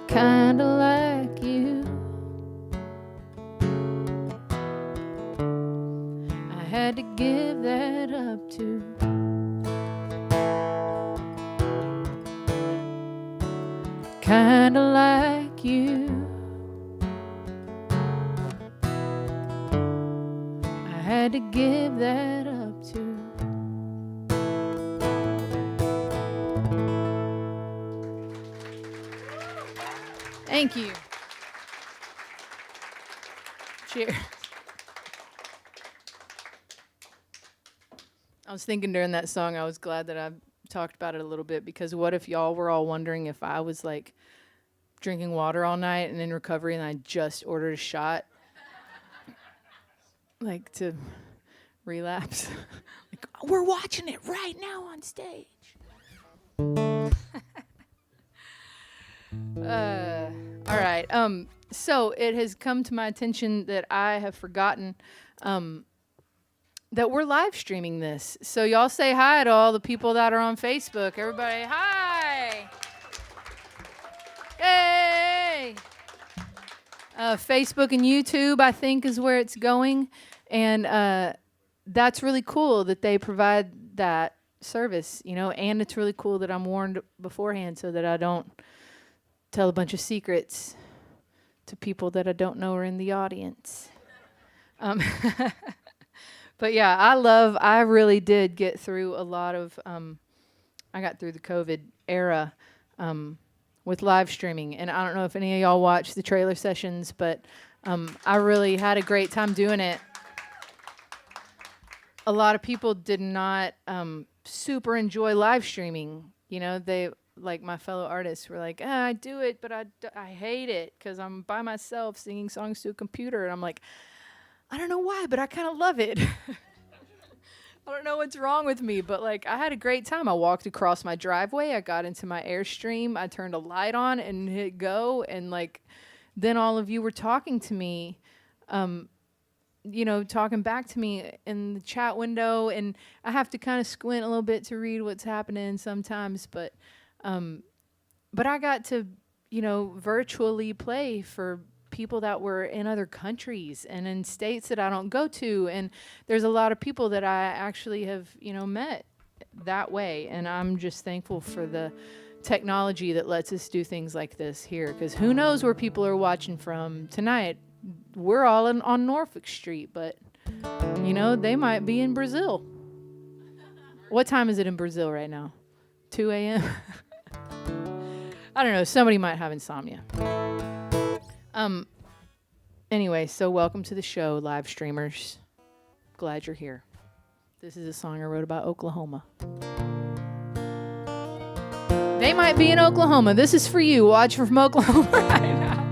Speaker 1: Kinda like you. I had to give that up too. Kinda like you. I had to give that up too. Thank you. Cheers. I was thinking during that song, I was glad that I talked about it a little bit, because what if y'all were all wondering if I was like drinking water all night and in recovery and I just ordered a shot like to relapse. Like, we're watching it right now on stage. All right. So it has come to my attention that I have forgotten that we're live streaming this. So y'all say hi to all the people that are on Facebook. Everybody, hi. Hey. Facebook and YouTube, I think, is where it's going. And that's really cool that they provide that service, you know, and it's really cool that I'm warned beforehand so that I don't tell a bunch of secrets to people that I don't know are in the audience. But yeah, I really did get through a lot of, I got through the COVID era with live streaming. And I don't know if any of y'all watched the trailer sessions, but I really had a great time doing it. A lot of people did not super enjoy live streaming. You know, they, like my fellow artists were like, I do it, but I hate it because I'm by myself singing songs to a computer. And I'm like, I don't know why, but I kind of love it. I don't know what's wrong with me, but like I had a great time. I walked across my driveway. I got into my Airstream. I turned a light on and hit go. And like, then all of you were talking to me, you know, talking back to me in the chat window. And I have to kind of squint a little bit to read what's happening sometimes. But I got to, you know, virtually play for people that were in other countries and in states that I don't go to. And there's a lot of people that I actually have, you know, met that way. And I'm just thankful for the technology that lets us do things like this here. Because who knows where people are watching from tonight. We're all on Norfolk Street, but, you know, they might be in Brazil. What time is it in Brazil right now? 2 a.m.? I don't know. Somebody might have insomnia. Anyway, so welcome to the show, live streamers. Glad you're here. This is a song I wrote about Oklahoma. They might be in Oklahoma. This is for you. Watch from Oklahoma right now.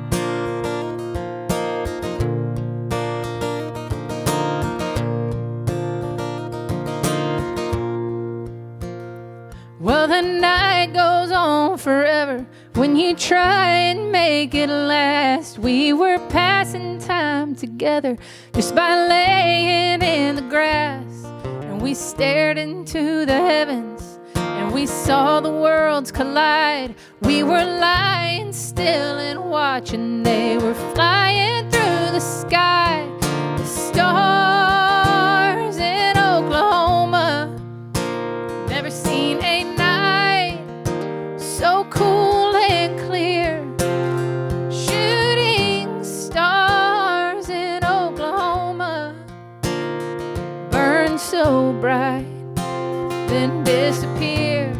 Speaker 1: Well, the night goes on forever when you try and make it last. We were passing time together just by laying in the grass. And we stared into the heavens and we saw the worlds collide. We were lying still and watching. They were flying through the sky. The stars in Oklahoma. Never seen a night so cool and clear. Shooting stars in Oklahoma. Burn so bright, then disappear.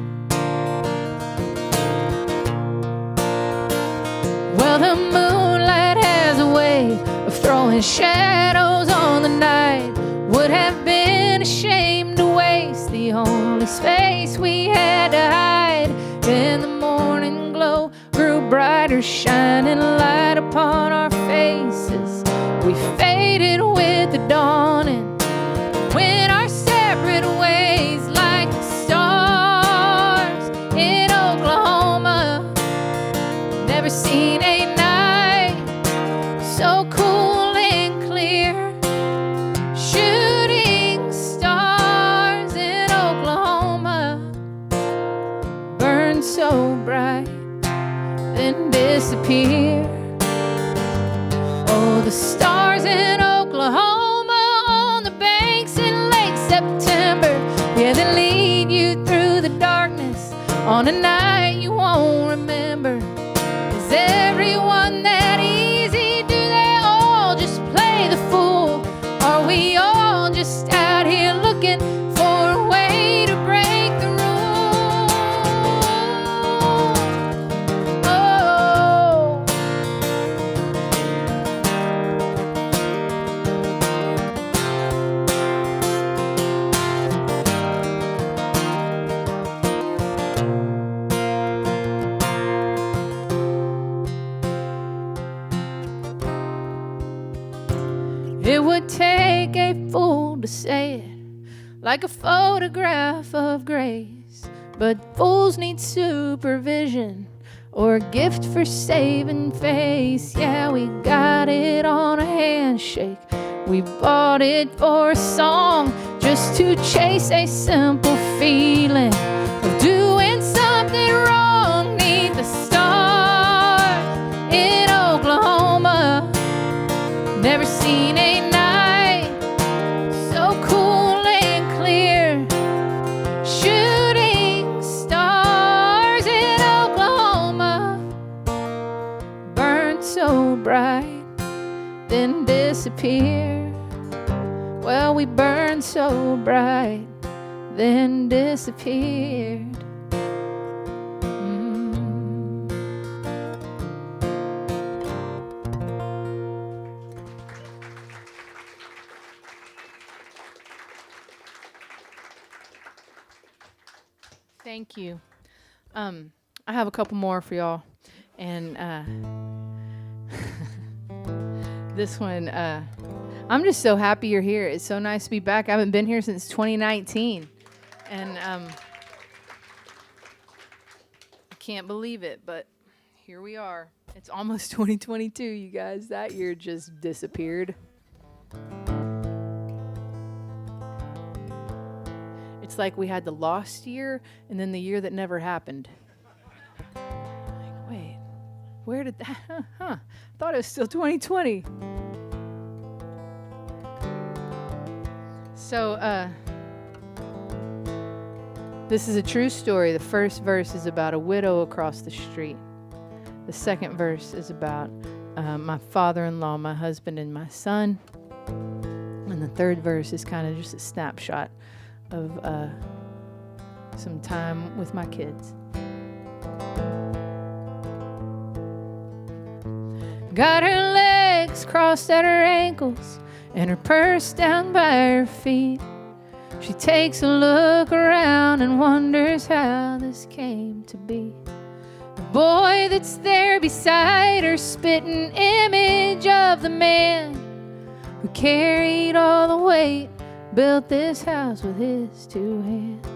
Speaker 1: Well, the moonlight has a way of throwing shadows on the night. Would have been ashamed to waste the only his face we had to hide. And the morning glow grew brighter, shining light upon our faces. We faded with the dawning, went our separate ways like the stars in Oklahoma. Never seen a night so cool and clear. Shooting stars in Oklahoma burn so bright, then disappear. Oh, the stars in Oklahoma on the banks in late September. Yeah, they lead you through the darkness on a night you won't remember. Is everyone that easy? Do they all just play the fool? Are we all just out here looking for a way to break the rules? Oh, it would take a fool to say it, like a photograph of grace. But fools need supervision or a gift for saving face. Yeah, we got it on a handshake. We bought it for a song just to chase a simple feeling of doing something wrong. Need the stars in Oklahoma. Never seen a night so cool and clear. Shooting stars in Oklahoma burn so bright, then disappear. Well, we burned so bright, then disappeared. Thank you. I have a couple more for y'all, and this one, I'm just so happy you're here. It's so nice to be back. I haven't been here since 2019, and I can't believe it, but here we are. It's almost 2022, you guys. That year just disappeared. It's like we had the lost year and then the year that never happened. Like, wait, where did that? I thought it was still 2020. So, this is a true story. The first verse is about a widow across the street. The second verse is about my father-in-law, my husband, and my son. And the third verse is kind of just a snapshot of some time with my kids. Got her legs crossed at her ankles and her purse down by her feet. She takes a look around and wonders how this came to be. The boy that's there beside her, spitting image of the man who carried all the weight, built this house with his two hands.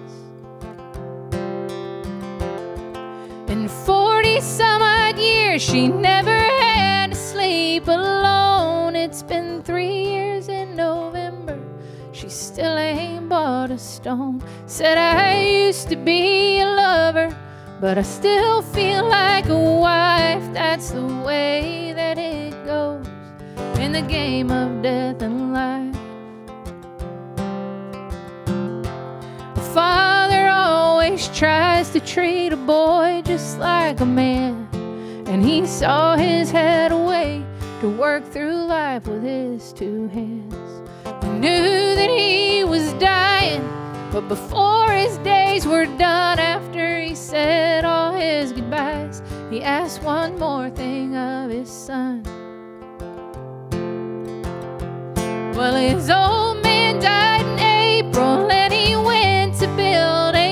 Speaker 1: In 40 some odd years she never had to sleep alone. It's been 3 years in November, she still ain't bought a stone. Said, I used to be a lover, but I still feel like a wife. That's the way that it goes in the game of death and life. Father always tries to treat a boy just like a man, and he saw his head away to work through life with his two hands. He knew that he was dying, but before his days were done, after he said all his goodbyes, he asked one more thing of his son. Well, his old man died in April, and he went to build a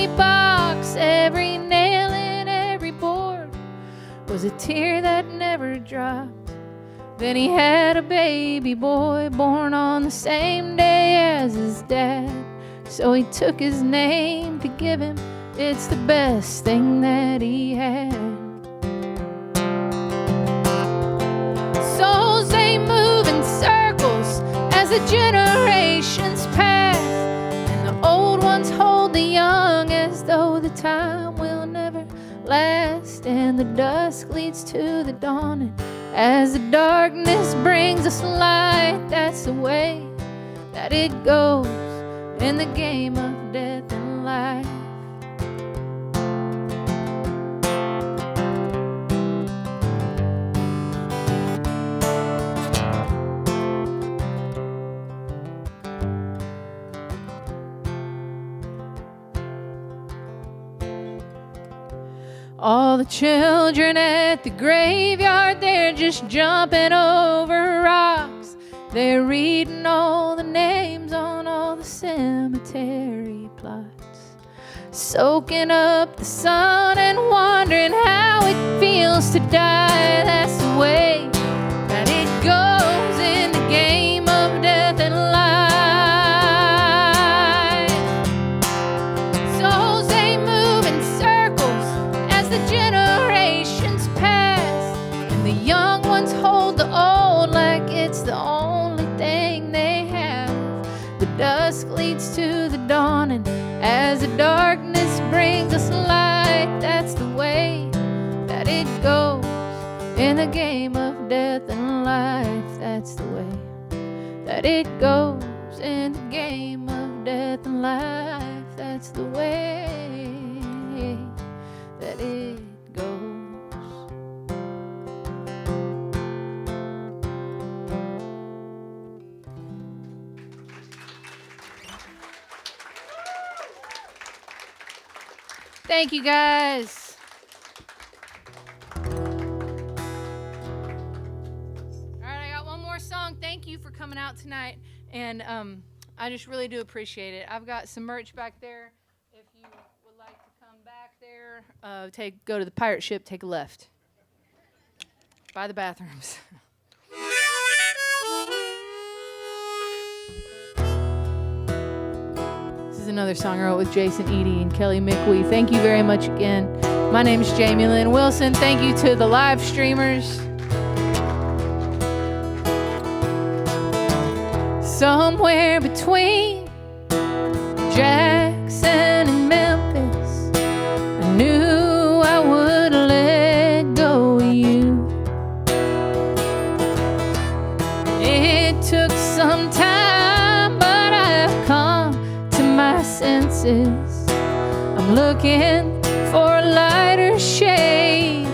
Speaker 1: Then he had a baby boy born on the same day as his dad. So he took his name to give him. It's the best thing that he had. Souls, they move in circles as the generations pass, and the old ones hold the young as though the time will never last. And the dusk leads to the dawning as the darkness brings us light. That's the way that it goes in the game of death and life. All the children at the graveyard, they're just jumping over rocks. They're reading all the names on all the cemetery plots, soaking up the sun and wondering how it feels to die. That's the way that it goes in the game of death and life. Souls, they move in circles as the generations pass, and the young ones hold the old like it's the only thing they have. The dusk leads to the dawning as the darkness brings us light. That's the way that it goes in the game of death and life. That's the way that it goes in the game of death and life. That's the way that it goes. Thank you, guys. All right, I got one more song. Thank you for coming out tonight, and I just really do appreciate it. I've got some merch back there. If you would like to come back there, go to the pirate ship, take a left by the bathrooms. Another song I wrote with Jason Eady and Kelly McWee. Thank you very much again. My name is Jamie Lin Wilson. Thank you to the live streamers. Somewhere between Jackson and Memphis, I knew I would let go of you. It took some time, but I've come my senses. I'm looking for a lighter shade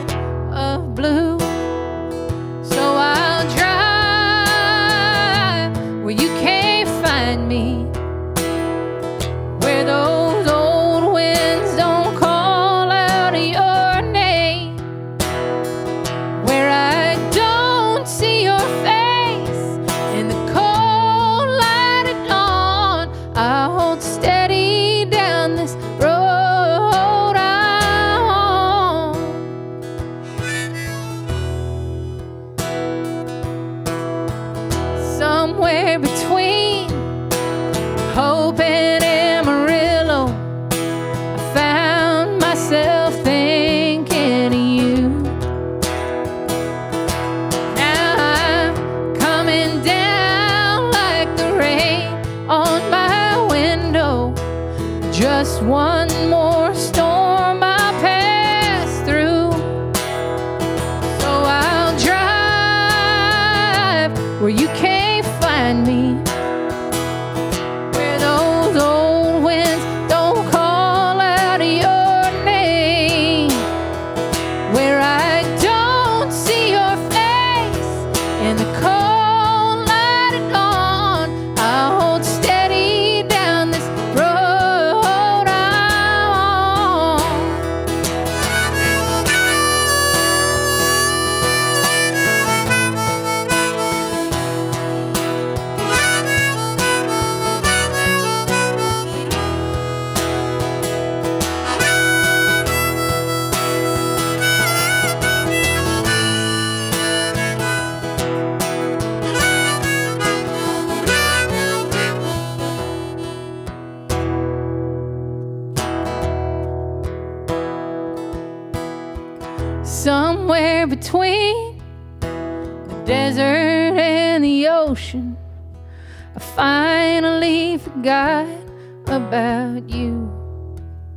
Speaker 1: of blue, so I'll drive where you can't find me, where those old winds don't call out your name, where I don't see your face in the cold light of dawn. I hold steady down this road I'm on. Somewhere between Hope and Amarillo, I found myself thinking of you. Now I'm coming down like the rain on my window. Just one more storm I'll pass through, so I'll drive where you can't find me, where those old winds don't call out your name, where I don't see your face in the cold light of dawn. I'll hold steady down this road I'm on. somewhere between the desert and the ocean, I finally forgot about you.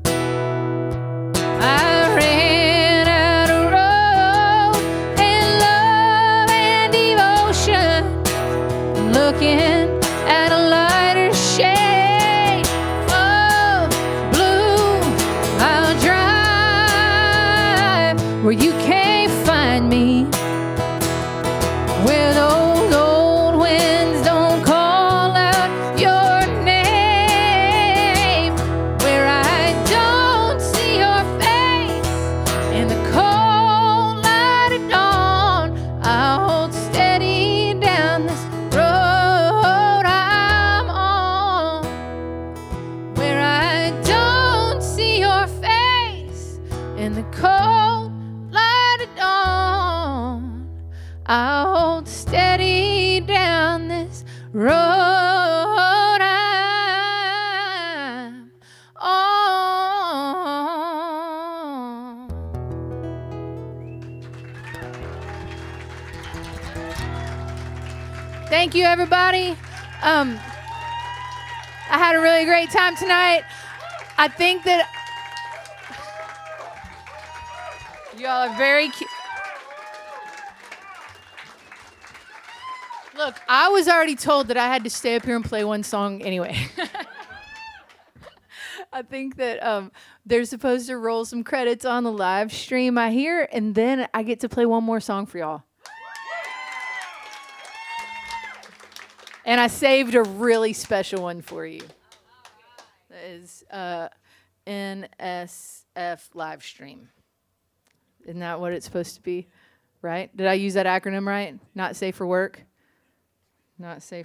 Speaker 1: I ran out of road and love and devotion, looking at a lighter shade of blue. I'll drive where you can't find me, where those old winds don't call out your name, where I don't see your face in the cold light of dawn. I'll hold steady down this road I'm on, where I don't see your face in the cold light of dawn. I'll hold steady down this road I'm on. Thank you, everybody. I had a really great time tonight. I think that y'all are very cute. Look, I was already told that I had to stay up here and play one song anyway. I think that they're supposed to roll some credits on the live stream, I hear, and then I get to play one more song for y'all. And I saved a really special one for you. That is NSF live stream. Isn't that what it's supposed to be? Right? Did I use that acronym right? Not safe for work? Not safe